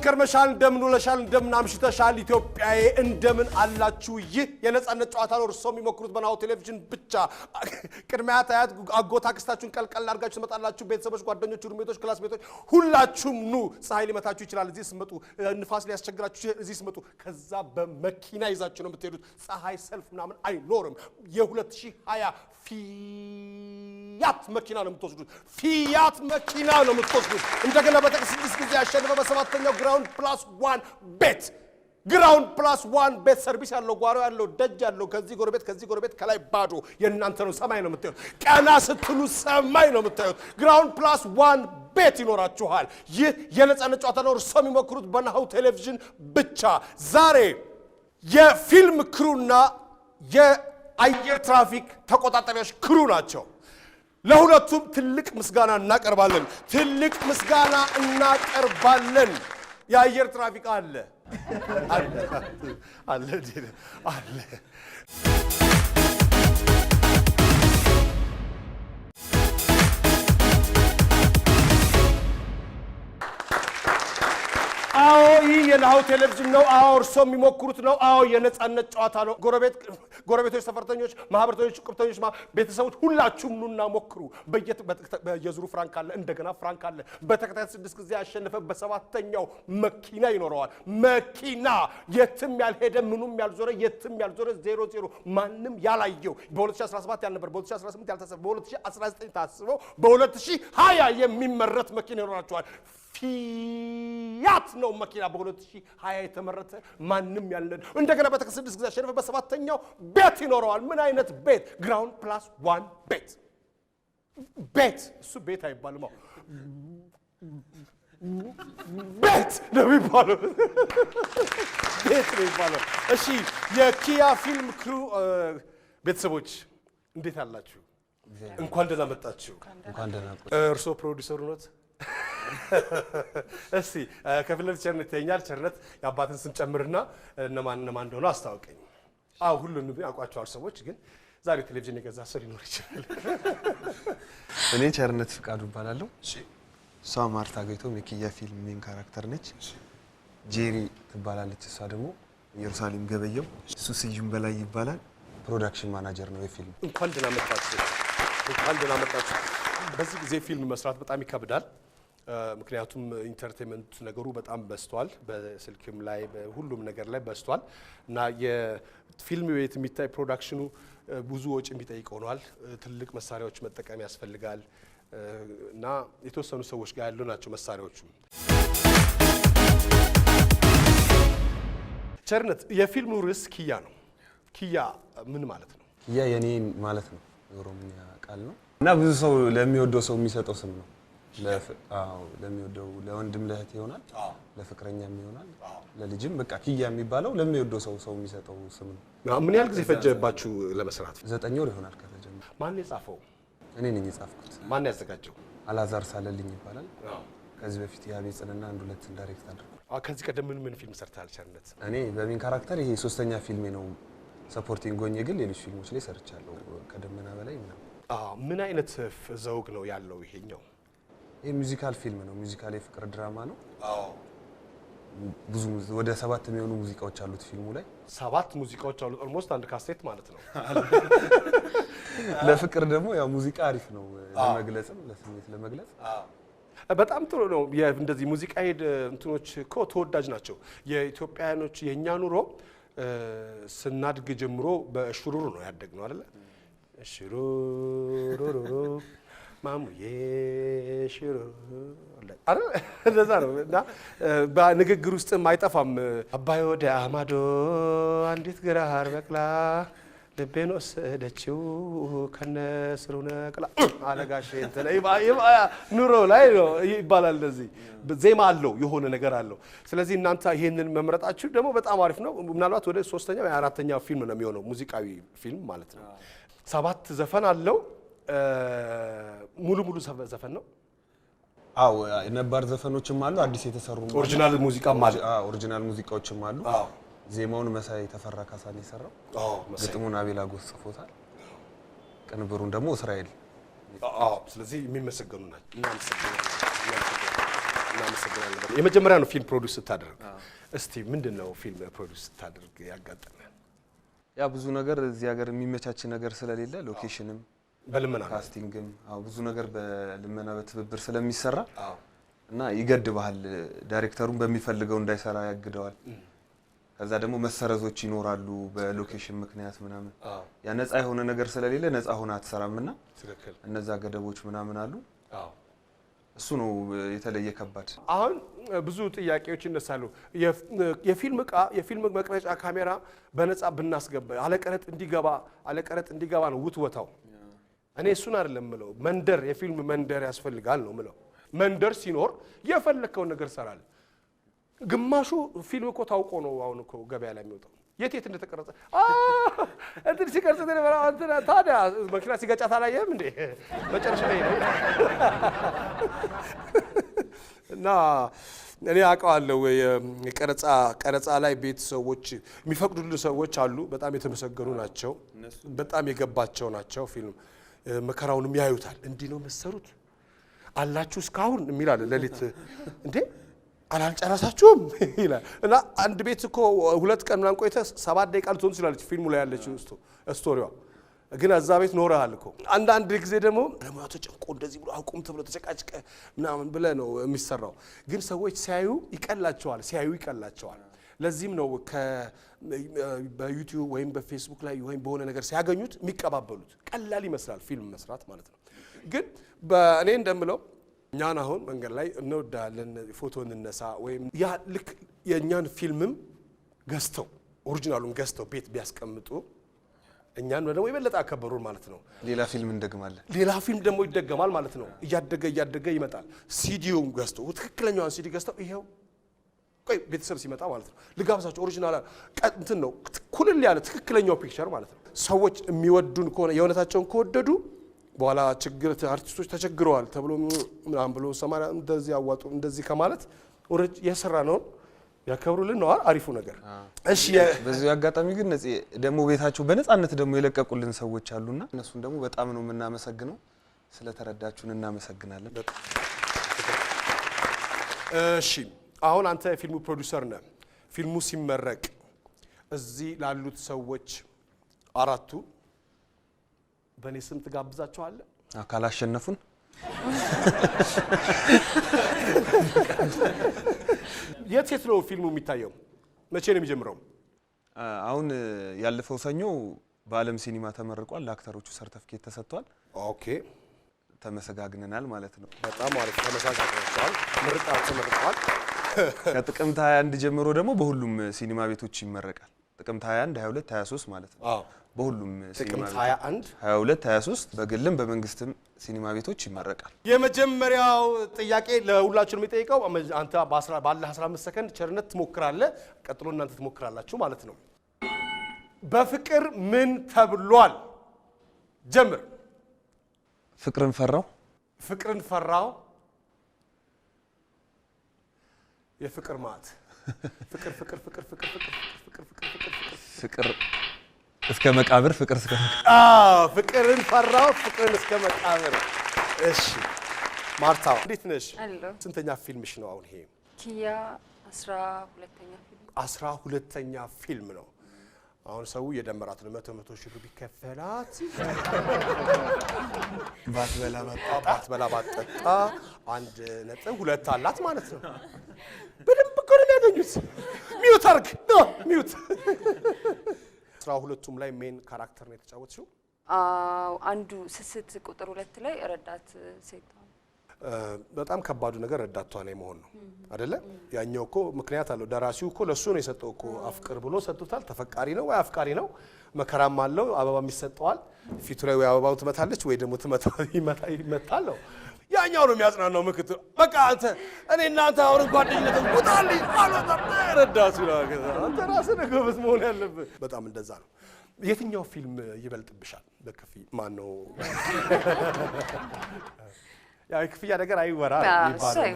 ከርመሻል እንደምን ውለሻል እንደምን አምሽተሻል ኢትዮጵያዬ እንደምን አላችሁ ይህ የነጻነት ጨዋታ ነው እርሶም የሚሞክሩት በናሁ ቴሌቪዥን ብቻ ቅድሚያ ታያት አጎት አክስታችሁን ቀልቀል አድርጋችሁ ትመጣላችሁ ቤተሰቦች ጓደኞች ሩሜቶች ክላስ ሜቶች ሁላችሁም ኑ ፀሐይ ሊመታችሁ ይችላል እዚህ ስመጡ ንፋስ ሊያስቸግራችሁ እዚህ ስመጡ ከዛ በመኪና ይዛችሁ ነው የምትሄዱት ፀሐይ ሰልፍ ምናምን አይኖርም የ2020 ፊያት መኪና ነው የምትወስዱት ፊያት መኪና ነው የምትወስዱት እንደገና በተከስድስ ጊዜ ያሸነፈ በሰባተኛው ግራውንድ ፕላስ 1 ቤት ግራውንድ ፕላስ 1 ቤት ሰርቪስ ያለው ጓሮ ያለው ደጅ ያለው ከዚህ ጎረቤት ከላይ ባዶ የእናንተ ነው ሰማይ ነው የምታዩት ቀና ስትሉ ሰማይ ነው የምታዩት ግራውንድ ፕላስ 1 ቤት ይኖራችኋል ይህ የነጻነት ጨዋታ ነው እርሶም የሚሞክሩት በናሁ ቴሌቪዥን ብቻ ዛሬ የፊልም ክሩና የአየር ትራፊክ ተቆጣጣሪዎች ክሩ ናቸው ለሁለቱም ትልቅ ምስጋና እናቀርባለን የአየር ትራፊክ አለ አዎ ይህ የናሁ ቴሌቪዥን ነው አዎ እርሶም የሚሞክሩት ነው አዎ የነጻነት ጨዋታ ነው ጎረቤቶች ሰፈርተኞች ማህበርተኞች ቁርተኞች ቤተሰቦች ሁላችሁም ኑና ሞክሩ በየዙሩ ፍራንክ አለ እንደገና ፍራንክ አለ በተከታታይ 6 ጊዜ ያሸነፈ በሰባተኛው መኪና ይኖረዋል መኪና የትም ያልሄደ ምኑም ያልዞረ 00 ማንንም ያላየው በ2017 ያልነበር በ2018 ያልታሰበ በ2019 ታስበው በ2020 የሚመረት መኪና ይኖራችኋል ፊያት ነው መኪና በ2020 የተመረተ ማንንም ያለን እንደገና በተከስድስ ጊዜ ያሸነፈ በሰባተኛው ቤት ይኖረዋል ምን አይነት ቤት ግራውንድ ፕላስ 1 ቤት እሱ ቤት አይባልም ቤት ነው የሚባለው ቤት ነው የሚባለው እሺ የኪያ ፊልም ክሩ ቤተሰቦች እንዴት አላችሁ እንኳን ደህና መጣችሁ እርሶ ፕሮዲዩሰሩ ኖት እሺ ከፍለል ቸርነት ይኛል ቸርነት ያባትን ስም ጨምርና እነማን እንደሆነ አስተዋውቀኝ አው ሁሉንም ያውቋቸዋል ሰዎች ግን ዛሬ ቴሌቪዥን የገዛ ሰው ሊኖር ይችላል እኔ ቸርነት ፍቃዱ እባላለሁ እሺ እሷ ማርታ ገይቶም የኪያ ፊልም ሜን ካራክተር ነች ጄሪ ትባላለች እሷ ደግሞ ኢየሩሳሌም ገበየው እሱ ስዩም በላይ ይባላል ፕሮዳክሽን ማናጀር ነው የፊልም እንኳን ደህና መጣችሁ በዚህ ጊዜ ፊልም መስራት በጣም ይከብዳል ምክንያቱም ኢንተርቴይንመንት ነገሩ በጣም በስቷል በስልክም ላይ በሁሉም ነገር ላይ በስቷል እና የፊልም ቤት የሚታይ ፕሮዳክሽኑ ብዙ ወጪ የሚጠይቅ ሆኗል ትልቅ መሳሪያዎች መጠቀም ያስፈልጋል እና የተወሰኑ ሰዎች ጋር ያሉ ናቸው መሳሪያዎቹ ቸርነት የፊልሙ ርዕስ ኪያ ነው ኪያ ምን ማለት ነው ኪያ የኔ ማለት ነው የኦሮምኛ ቃል ነው እና ብዙ ሰው ለሚወደው ሰው የሚሰጠው ስም ነው ለሚወደው ለወንድም ለእህት ይሆናል ለፍቅረኛም ይሆናል ለልጅም በቃ ኪያ የሚባለው ለሚወደው ሰው የሚሰጠው ስም ነው ምን ያህል ጊዜ ፈጀባችሁ ለመስራት 9 ወር ይሆናል ከተጀመረ ማን የጻፈው እኔ ነኝ የጻፍኩት ማን ያዘጋጀው አላዛር ሳለልኝ ይባላል ከዚህ በፊት ያቤጽንና አንድ ሁለት ዳይሬክት አድርጓል ከዚህ ቀደም ምን ፊልም ሰርታል ቸርነት እኔ በሜን ካራክተር ይሄ ሶስተኛ ፊልሜ ነው ሰፖርቲንግ ሆኜ ግን ሌሎች ፊልሞች ላይ ሰርቻለሁ ከደመና በላይ ምን አይነት ዘውግ ነው ያለው ይሄኛው ይሄ ሙዚካል ፊልም ነው ሙዚካል የፍቅር ድራማ ነው ብዙ ወደ 7 የሚሆኑ ሙዚቃዎች አሉት ፊልሙ ላይ 7 ሙዚቃዎች አሉት ኦልሞስት አንድ ካሴት ማለት ነው ለፍቅር ደግሞ ያው ሙዚቃ አሪፍ ነው ለመግለጽም ለስሜት ለመግለጽ በጣም ጥሩ ነው እንደዚህ ሙዚቃ ሄድ እንትኖች እኮ ተወዳጅ ናቸው የኢትዮጵያኖች የኛ ኑሮ ስናድግ ጀምሮ በሽሩሩ ነው ያደግነው አይደል ሽሩሩሩ ማሙዬ ሽሩሩ አረ እንደዛ ነው እና በንግግር ውስጥም አይጠፋም አባይ ወደ አማዶ አንዲት ግራር በቅላ ልቤን ወሰደችው ከነስሩ ነቅላ አለጋሽ እንተለ ኑሮ ላይ ነው ይባላል እንደዚህ ዜማ አለው የሆነ ነገር አለው ስለዚህ እናንተ ይሄንን መምረጣችሁ ደግሞ በጣም አሪፍ ነው ምናልባት ወደ 3ኛው ወይ 4ኛው ፊልም ነው የሚሆነው ሙዚቃዊ ፊልም ማለት ነው 7 ዘፈን አለው ሙሉ ዘፈን ነው አው ነባር ዘፈኖችም አሉ አዲስ የተሰሩ ኦሪጂናል ሙዚቃም አለ ኦሪጂናል ሙዚቃዎችም አሉ ዜማውን መሳይ ተፈራ ካሳን ይሰራው ግጥሙን አቤል አጎስ ጽፎታል ቅንብሩን ደግሞ እስራኤል ስለዚህ የሚመሰገኑ ናቸው እናመሰግናለን። የመጀመሪያ ነው ፊልም ፕሮዲዩስ ስታደርግ። እስቲ ምንድነው ፊልም ፕሮዲዩስ ስታደርግ ያጋጠመ? ያ ብዙ ነገር እዚህ ሀገር የሚመቻች ነገር ስለሌለ ሎኬሽንም በልመና ካስቲንግም ብዙ ነገር በልመና በትብብር ስለሚሰራ እና ይገድባል። ዳይሬክተሩን በሚፈልገው እንዳይሰራ ያግደዋል። ከዛ ደግሞ መሰረዞች ይኖራሉ በሎኬሽን ምክንያት ምናምን። ያ ነፃ የሆነ ነገር ስለሌለ ነፃ ሆነ አትሰራምና ትክክል እነዛ ገደቦች ምናምን አሉ። እሱ ነው የተለየ ከባድ። አሁን ብዙ ጥያቄዎች ይነሳሉ። የፊልም መቅረጫ ካሜራ በነፃ ብናስገባ አለቀረጥ እንዲገባ ነው ውትወታው። እኔ እሱን አይደለም ምለው፣ መንደር የፊልም መንደር ያስፈልጋል ነው ምለው። መንደር ሲኖር የፈለከውን ነገር ሰራል። ግማሹ ፊልም እኮ ታውቆ ነው አሁን እኮ ገበያ ላይ የሚወጣው። የት እንደተቀረጸ እንትን ሲቀርጽ ታዲያ መኪና ሲገጫት አላየህም እንዴ? መጨረሻ ላይ ነው እና እኔ አውቀዋለሁ። ቀረጻ ላይ ቤተሰቦች የሚፈቅዱልን ሰዎች አሉ። በጣም የተመሰገኑ ናቸው። በጣም የገባቸው ናቸው። ፊልም መከራውንም ያዩታል። እንዲህ ነው መሰሩት አላችሁ እስካሁን የሚላል ሌሊት እንዴ አላልጨረሳችሁም ይላል። እና አንድ ቤት እኮ 2 ቀን ምናምን ቆይተህ 7 ደቂቃ ልትሆን ትችላለች ፊልሙ ላይ ያለችው ስቶሪዋ። ግን እዛ ቤት ኖረሃል እኮ። አንድ ጊዜ ደግሞ ለሙያ ተጨንቆ እንደዚህ ብሎ አቁም ተብሎ ተጨቃጭቀ ምናምን ብለህ ነው የሚሰራው። ግን ሰዎች ሲያዩ ይቀላቸዋል። ለዚህም ነው በዩቲዩብ ወይም በፌስቡክ ላይ ወይም በሆነ ነገር ሲያገኙት የሚቀባበሉት። ቀላል ይመስላል ፊልም መስራት ማለት ነው። ግን እኔ እንደምለው እኛን አሁን መንገድ ላይ እንወዳለን ፎቶ እንነሳ ወይም ያ ልክ የእኛን ፊልምም ገዝተው ኦሪጂናሉን ገዝተው ቤት ቢያስቀምጡ እኛን ደግሞ የበለጠ አከበሩን ማለት ነው። ሌላ ፊልም እንደግማለን። ሌላ ፊልም ደግሞ ይደገማል ማለት ነው። እያደገ ይመጣል። ሲዲውን ገዝተው ትክክለኛውን ሲዲ ገዝተው ይሄው ቆይ ቤተሰብ ሲመጣ ማለት ነው ልጋብዛቸው ኦሪጂናል እንትን ነው ኩልል ያለ ትክክለኛው ፒክቸር ማለት ነው። ሰዎች የሚወዱን ከሆነ የእውነታቸውን ከወደዱ በኋላ አርቲስቶች ተቸግረዋል ተብሎ ምናምን ብሎ ሰማራ እንደዚህ ያዋጡ እንደዚህ ከማለት የሰራ ነው ያከብሩልን ነው አሪፉ ነገር። እሺ በዚህ አጋጣሚ ግን ደግሞ ቤታቸው በነፃነት ደግሞ የለቀቁልን ሰዎች አሉና እነሱን ደግሞ በጣም ነው የምናመሰግነው። ስለተረዳችሁን እናመሰግናለን። እሺ አሁን አንተ የፊልሙ ፕሮዲዩሰር ነህ። ፊልሙ ሲመረቅ እዚህ ላሉት ሰዎች አራቱ በእኔ ስም ትጋብዛቸዋለህ? ካላሸነፉን የት ነው ፊልሙ የሚታየው? መቼ ነው የሚጀምረው? አሁን ያለፈው ሰኞ በአለም ሲኒማ ተመርቋል። ለአክተሮቹ ሰርቲፊኬት ተሰጥቷል። ኦኬ ተመሰጋግነናል ማለት ነው። በጣም አሪፍ ተመሰጋግነናል። ምርቃት ተመርቋል። ከጥቅምት 21 ጀምሮ ደግሞ በሁሉም ሲኒማ ቤቶች ይመረቃል። ጥቅምት 21፣ 22፣ 23 ማለት ነው። በሁሉም ሲኒማ ቤቶች 21፣ 22፣ 23 በግልም በመንግስትም ሲኒማ ቤቶች ይመረቃል። የመጀመሪያው ጥያቄ ለሁላችሁም የሚጠይቀው አንተ ባለ 15 ሰከንድ ቸርነት ትሞክራለህ፣ ቀጥሎ እናንተ ትሞክራላችሁ ማለት ነው። በፍቅር ምን ተብሏል? ጀምር። ፍቅርን ፈራው። ፍቅርን ፈራው። የፍቅር ማት ፍቅር እስከ መቃብር ፍቅርን ፈራው ፍቅርን እስከ መቃብር። እሺ ማርታ እንዴት ነሽ? ስንተኛ ፊልምሽ ነው አሁን ይሄ? ኪያ 12ኛ ፊልም 12ኛ ፊልም ነው። አሁን ሰው የደመራት ነው 100 ሺህ ብር ቢከፈላት ባትበላ ባትጠጣ 1.2 አላት ማለት ነው። በደንብ እኮ ነው የሚያገኙት። ሚውት አርግ ነው ሚውት። 12ቱም ላይ ሜን ካራክተር ነው የተጫወተችው። አንዱ ስስት ቁጥር 2 ላይ ረዳት ሴት። በጣም ከባዱ ነገር ረዳቷ ነው መሆን ነው አይደለ? ያኛው እኮ ምክንያት አለው። ደራሲው እኮ ለሱ ነው የሰጠው እኮ አፍቅር ብሎ ሰጥቷል። ተፈቃሪ ነው ወይ አፍቃሪ ነው? መከራም አለው። አበባም ይሰጠዋል። ፊቱ ላይ ወይ አበባው ትመታለች ወይ ደግሞ ይመታል ነው። ያኛው ነው የሚያጽናናው ምክትል። በቃ አንተ እኔ እናንተ አሁን ጓደኝነት ወጣልኝ አለታ ረዳቱ ነው። አንተ ራስህ ነው ጎበዝ መሆን ያለብህ። በጣም እንደዛ ነው። የትኛው ፊልም ይበልጥብሻል? ማን ነው? ያው የክፍያ ነገር አይወራ ይባላል።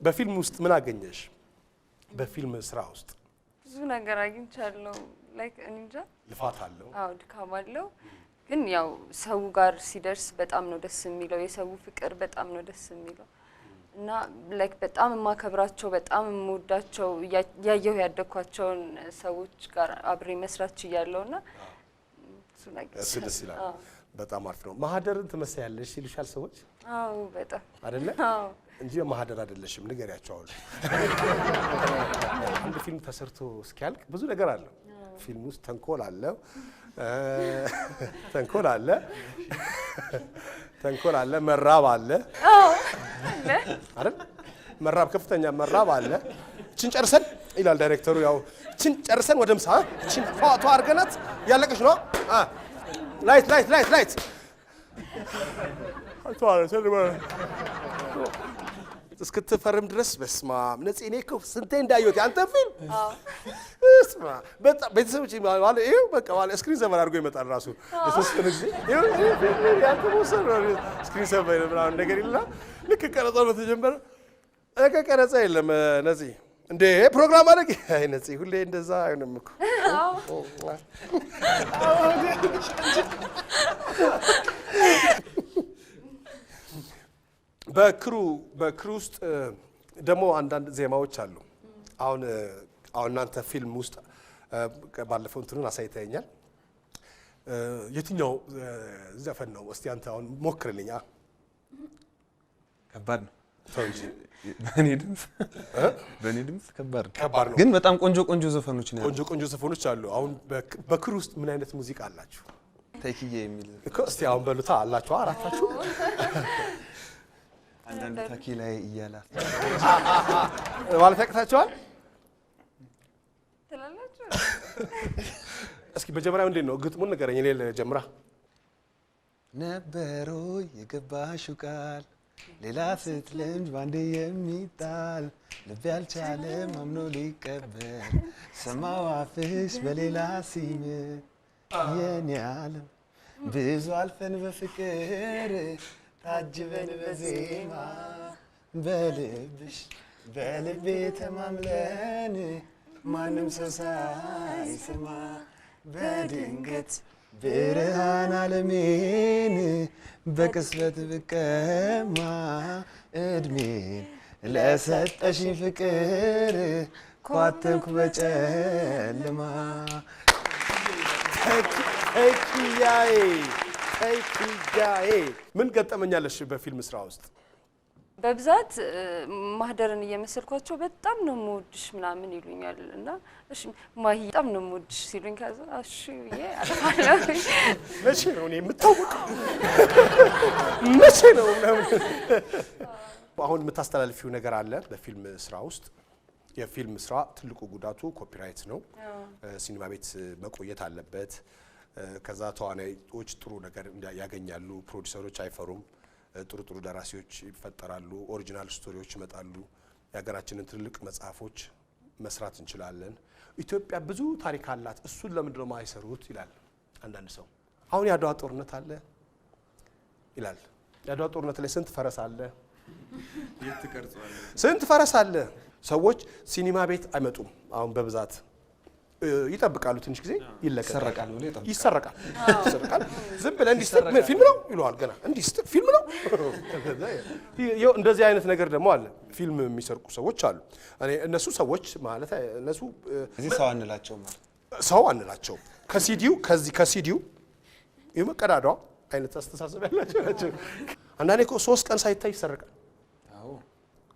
በፊልም ውስጥ ምን አገኘሽ? በፊልም ስራ ውስጥ ብዙ ነገር አግኝቻለሁ። ላይክ እንጃ ልፋት አለው። አዎ ድካም አለው። ግን ያው ሰው ጋር ሲደርስ በጣም ነው ደስ የሚለው። የሰው ፍቅር በጣም ነው ደስ የሚለው። እና ላይክ በጣም የማከብራቸው በጣም የምወዳቸው ያየሁ ያደኳቸውን ሰዎች ጋር አብሬ መስራት ችያለሁና እሱ ነገር ደስ ይላል። በጣም አሪፍ ነው። ማህደርን ትመስያለሽ ይሉሻል ሰዎች? አዎ በጣም አይደለ? አዎ እንጂ ማህደር አይደለሽም። ንገሪያቸው አሁን። አንድ ፊልም ተሰርቶ እስኪያልቅ ብዙ ነገር አለ። ፊልም ውስጥ ተንኮል አለ፣ ተንኮል አለ፣ መራብ አለ። አዎ አይደል? መራብ፣ ከፍተኛ መራብ አለ። እቺን ጨርሰን ይላል ዳይሬክተሩ። ያው እቺን ጨርሰን ወደ ምሳ እቺን ፏቷ አድርገናት ያለቀሽ ነው። ላይት ላይት ላይት ላይት እስክትፈርም ድረስ በስማ ነፂ እኔ እኮ ስንቴ እንዳየሁት ያንተ ፊልም በስማ በጣም ቤተሰቦች ማለት ይሄው በቃ ማለት ስክሪን ሰቨር አድርጎ ይመጣል ራሱ የተወሰነ ጊዜ ይሄው ያንተ ወሰን ስክሪን ሰቨር ምናምን ነገር ይልና ልክ ቀረጻው በተጀመረ ቀረጻ የለም ነፂ እንደ ፕሮግራም አደረግ አይ ነፂ ሁሌ እንደዛ አይሆንም እኮ በክሩ ውስጥ ደግሞ አንዳንድ ዜማዎች አሉ። አሁን እናንተ ፊልም ውስጥ ባለፈው እንትኑን አሳይተኛል። የትኛው ዘፈን ነው? እስቲ አንተ አሁን ሞክርልኝ። ከባድ ነው ተው እንጂ በእኔ ድምፅ ከባድ ነው። ግን በጣም ቆንጆ ዘፈኖች ነው። ቆንጆ ዘፈኖች አሉ። አሁን በክሩ ውስጥ ምን አይነት ሙዚቃ አላችሁ? ተኪዬ የሚል እኮ እስቲ አሁን በሉታ አላችሁ አራታችሁ አንዳንድ ታኪ ላይ እያላት ማለት ያቅታችኋል ትላላችሁ። እስኪ መጀመሪያው እንዴት ነው ግጥሙን ንገረኝ። እኔ ልጀምራ። ነበሮ የገባሽው ቃል ሌላ ስትለምጅ ባንዴ የሚጣል ልብ ያልቻለም አምኖ ሊቀበል ሰማው አፍሽ በሌላ ሲም የኔ ዓለም ብዙ አልፈን በፍቅር ታጅበን በዜማ በልብሽ በልቤ ተማምለን ማንም ሰው ሳይሰማ በድንገት ብርሃን ዓለሜን በቅጽበት ብቀማ እድሜን ለሰጠሽኝ ፍቅር ኳተንኩ በጨለማ ተኪያዬ ምን ገጠመኛለሽ በፊልም ስራ ውስጥ? በብዛት ማህደርን እየመሰልኳቸው በጣም ነው የምወድሽ ምናምን ይሉኛል እና እሺ ማሂ በጣም ነው የምወድሽ ሲሉኝ ከዛ እሺ ብዬ አልፋለሁ። መቼ ነው እኔ የምታወቀው? መቼ ነው ምናምን። አሁን የምታስተላልፊው ነገር አለ በፊልም ስራ ውስጥ? የፊልም ስራ ትልቁ ጉዳቱ ኮፒራይት ነው። ሲኒማ ቤት መቆየት አለበት። ከዛ ተዋናዮች ጥሩ ነገር ያገኛሉ። ፕሮዲውሰሮች አይፈሩም። ጥሩ ደራሲዎች ይፈጠራሉ። ኦሪጂናል ስቶሪዎች ይመጣሉ። የሀገራችንን ትልቅ መጽሐፎች መስራት እንችላለን። ኢትዮጵያ ብዙ ታሪክ አላት፣ እሱን ለምንድን ነው የማይሰሩት ይላል አንዳንድ ሰው። አሁን የአድዋ ጦርነት አለ ይላል። የአድዋ ጦርነት ላይ ስንት ፈረስ አለ? ስንት ፈረስ አለ? ሰዎች ሲኒማ ቤት አይመጡም። አሁን በብዛት ይጠብቃሉ። ትንሽ ጊዜ ይለቀቃል፣ ይሰረቃል። ዝም ብለህ እንዲህ ስትል ፊልም ነው ይለዋል። ገና እንዲህ ስትል ፊልም ነው። እንደዚህ አይነት ነገር ደግሞ አለ። ፊልም የሚሰርቁ ሰዎች አሉ። እነሱ ሰዎች ማለት እነሱ እዚህ ሰው አንላቸውም ማለት ሰው አንላቸውም። ከሲዲው የመቀዳዳው አይነት አስተሳሰብ ያላቸው ናቸው። አንዳንዴ እኮ 3 ቀን ሳይታይ ይሰረቃል። አዎ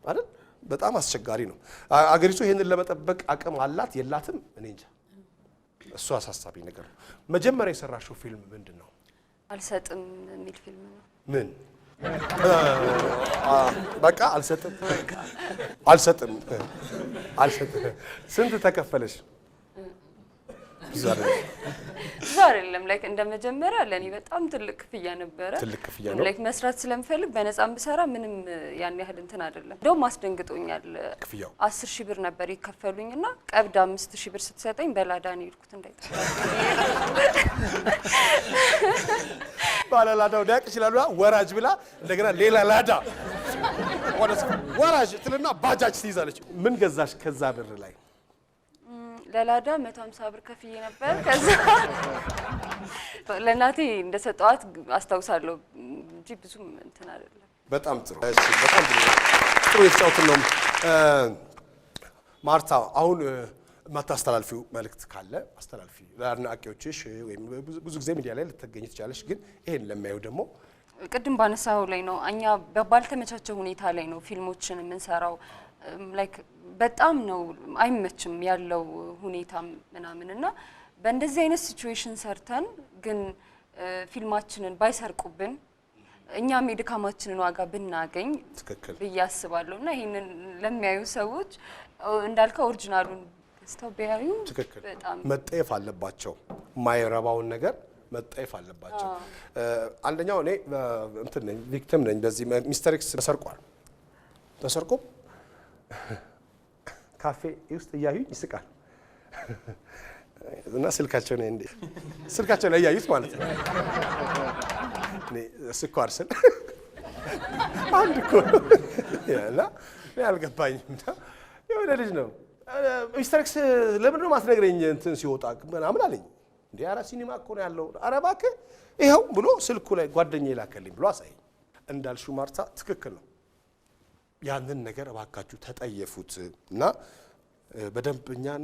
አይደል? በጣም አስቸጋሪ ነው። አገሪቱ ይሄንን ለመጠበቅ አቅም አላት የላትም? እኔ እንጃ። እሱ አሳሳቢ ነገር ነው። መጀመሪያ የሰራሽው ፊልም ምንድን ነው? አልሰጥም የሚል ፊልም ነው። ምን በቃ አልሰጥም። ስንት ተከፈለሽ? ብዙ አይደለም። ላይክ እንደ መጀመሪያ ለኔ በጣም ትልቅ ክፍያ ነበረ። ትልቅ ክፍያ ነው። ላይክ መስራት ስለምፈልግ በነፃም ብሰራ ምንም ያን ያህል እንትን አይደለም። እንደውም አስደንግጦኛል። ክፍያው 10,000 ብር ነበር ይከፈሉኝና ቀብድ 5,000 ብር ስትሰጠኝ በላዳ ነው የሄድኩት። እንዳይጠፋ ባለ ላዳው ዳቅ ይችላል። ወራጅ ብላ እንደገና ሌላ ላዳ ወራጅ ትልና ባጃጅ ትይዛለች። ምን ገዛሽ ከዛ ብር ላይ? ለላዳ 150 ብር ከፍዬ ነበር። ከዛ ለናቴ እንደሰጠዋት አስታውሳለሁ እንጂ ብዙም እንትን አይደለም። በጣም ጥሩ። እሺ በጣም ጥሩ የተጫወትን ነው። ማርታ አሁን ማታስተላልፊው መልእክት ካለ አስተላልፊ። ለአድናቂዎችሽ ወይም ብዙ ጊዜ ሚዲያ ላይ ልትገኝ ትችላለሽ፣ ግን ይሄን ለማየው ደግሞ ቅድም ባነሳው ላይ ነው እኛ ባልተመቻቸው ሁኔታ ላይ ነው ፊልሞችን የምንሰራው። ላይክ በጣም ነው አይመችም ያለው ሁኔታ ምናምንና በእንደዚህ አይነት ሲቹዌሽን ሰርተን ግን ፊልማችንን ባይሰርቁብን እኛም የድካማችንን ዋጋ ብናገኝ ብዬ አስባለሁና ይሄንን ለሚያዩ ሰዎች እንዳልከው ኦሪጂናሉን ገዝተው ቢያዩ በጣም መጠየፍ አለባቸው። ማይረባውን ነገር መጠየፍ አለባቸው። አንደኛው እኔ እንትን ነኝ ቪክቲም ነኝ። በዚህ ሚስተር ኤክስ ተሰርቆ ካፌ ውስጥ እያዩኝ ይስቃል እና ስልካቸው ነው እንዴ ስልካቸው ላይ እያዩት ማለት ነው። እኔ ስኳር ስል አንድ እኮ ያላ ያልገባኝም የሆነ ልጅ ነው ሚስተር ኤክስ ለምን ነው ማትነግረኝ እንትን ሲወጣ ምናምን አለኝ። እንዴ ኧረ ሲኒማ እኮ ነው ያለው። ኧረ እባክህ ይኸው ብሎ ስልኩ ላይ ጓደኛዬ ላከልኝ ብሎ አሳየኝ። እንዳልሽው ማርታ ትክክል ነው። ያንን ነገር እባካችሁ ተጠየፉት እና በደንብ እኛን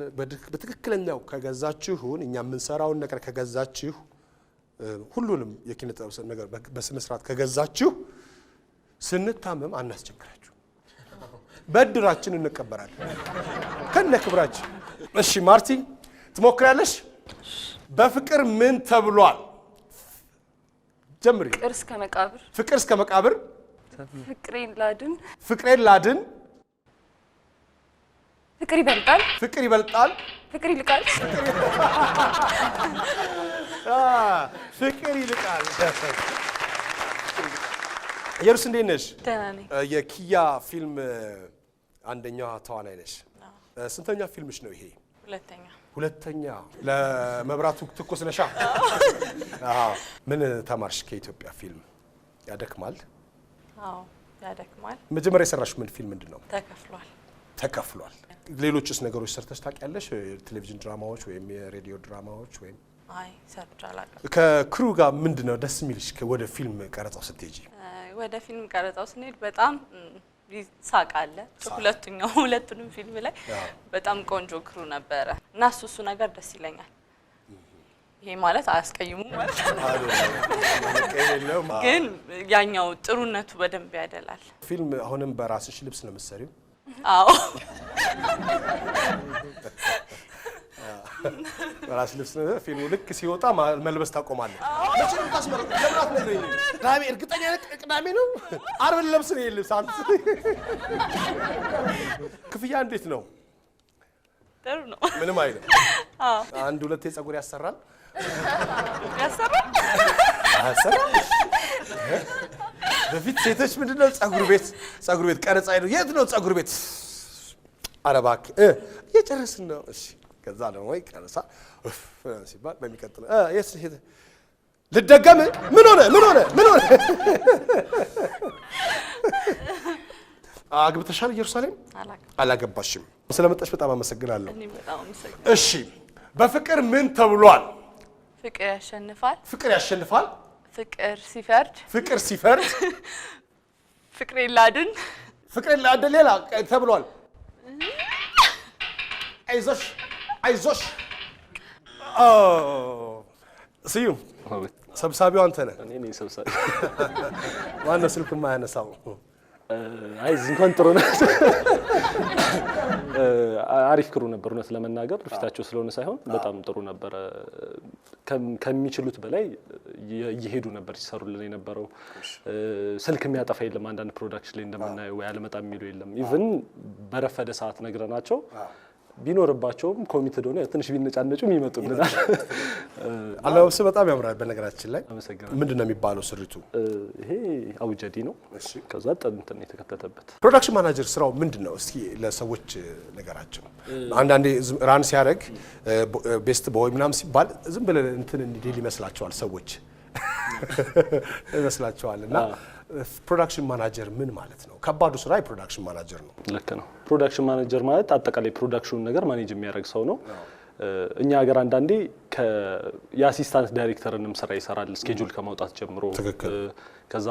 በትክክለኛው ከገዛችሁን እኛ የምንሰራውን ነገር ከገዛችሁ ሁሉንም የኪነ ጥበብ ነገር በስነ ስርዓት ከገዛችሁ ስንታመም አናስቸግራችሁ። በድራችን እንቀበራለን ከነ ክብራችን። እሺ ማርቲ ትሞክራለሽ? በፍቅር ምን ተብሏል? ጀምሪ። ፍቅር እስከ መቃብር። ፍቅር እስከ መቃብር። ፍቅሬን ላድን። ፍቅሬን ላድን። ፍቅር ይበልጣል። ፍቅር ይበልጣል። ፍቅር ይልቃል። ፍቅር ይልቃል። ኢየሩስ እንዴት ነሽ? ደህና ነኝ። የኪያ ፊልም አንደኛዋ ተዋናይ ነሽ። ስንተኛ ፊልምሽ ነው ይሄ? ሁለተኛ። ለመብራቱ ትኩስ ነሻ? አዎ። ምን ተማርሽ ከኢትዮጵያ ፊልም? ያደክማል? አዎ ያደክማል። መጀመሪያ የሰራሽው ምን ፊልም ምንድነው? ተከፍሏል። ሌሎችስ ነገሮች ሰርተሽ ታውቂያለሽ? ቴሌቪዥን ድራማዎች ወይም የሬዲዮ ድራማዎች ወይም? አይ ሰርቼ አላውቅም። ከክሩ ጋር ምንድነው ደስ የሚልሽ ወደ ፊልም ቀረጻው ስትሄጂ? ወደ ፊልም ቀረጻው ስንሄድ በጣም ሳቃለ። ሁለቱንም ፊልም ላይ በጣም ቆንጆ ክሩ ነበረ እና እሱ ነገር ደስ ይለኛል። ይሄ ማለት አያስቀይሙም ማለት ነው፣ ግን ያኛው ጥሩነቱ በደንብ ያደላል። ፊልም አሁንም በራስሽ ልብስ ነው የምትሰሪው? አዎ በራስሽ ልብስ ነው። ፊልሙ ልክ ሲወጣ መልበስ ታቆማለህ። መቼ ነው ታስመረጥ? ለምራት ነግረኝ። ቅዳሜ እርግጠኛ ነህ? ቅዳሜ ነው ዓርብ ልብስ ነው ልብስ። አንተ ክፍያ እንዴት ነው? ጥሩ ነው። ምንም አይደለም። አንድ ሁለቴ ፀጉር ያሰራል። በፊት ሴቶች ምንድነው ፀጉር ቤት ቀረጻ ነው። የት ነው ፀጉር ቤት? ኧረ እባክህ እየጨረስን ነው። እሺ ከዛ ደግሞ ቀረጻ ሲባል በሚቀጥለው ልደገም። ምን ሆነ? አግብተሻል? ኢየሩሳሌም አላገባሽም። ስለመጣሽ በጣም አመሰግናለሁ። እሺ በፍቅር ምን ተብሏል? ፍቅር ያሸንፋል። ፍቅር ሲፈርድ። ፍቅሬን ላድን። ሌላ ተብሏል። አይዞሽ ስዩም ሰብሳቢው አንተ ነህ። እኔ ነኝ ሰብሳቢ። ማነው ስልክ የማያነሳው? አይ እዚህ እንኳን ጥሩ ነው። አሪፍ ክሩ ነበር። እውነት ለመናገር ፊታቸው ስለሆነ ሳይሆን በጣም ጥሩ ነበር። ከሚችሉት በላይ እየሄዱ ነበር ሲሰሩልን የነበረው። ስልክ የሚያጠፋ የለም። አንዳንድ ፕሮዳክሽን ላይ እንደምናየው ወይ አልመጣም የሚሉ የለም። ኢቭን በረፈደ ሰዓት ነግረናቸው ቢኖርባቸውም ኮሚትድ ሆነ ትንሽ ቢነጫነጩም ይመጡልናል። አለባበስ በጣም ያምራል። በነገራችን ላይ አመሰግናለሁ። ምንድነው የሚባለው ስሪቱ? ይሄ አውጀዲ ነው። ከዛ እንትን የተከተተበት። ፕሮዳክሽን ማናጀር ስራው ምንድነው? እስኪ ለሰዎች ነገራቸው። አንዳንዴ ራን ሲያደርግ ቤስት ቦይ ምናምን ሲባል ዝም ብለን እንትን እንዲል ይመስላቸዋል ሰዎች ይመስላቸዋልና ፕሮዳክሽን ማናጀር ምን ማለት ነው? ከባዱ ስራ የፕሮዳክሽን ማናጀር ነው። ልክ ነው። ፕሮዳክሽን ማናጀር ማለት አጠቃላይ ፕሮዳክሽኑን ነገር ማኔጅ የሚያደርግ ሰው ነው። እኛ ሀገር አንዳንዴ የአሲስታንት ዳይሬክተርንም ስራ ይሰራል ስኬጁል ከማውጣት ጀምሮ ከዛ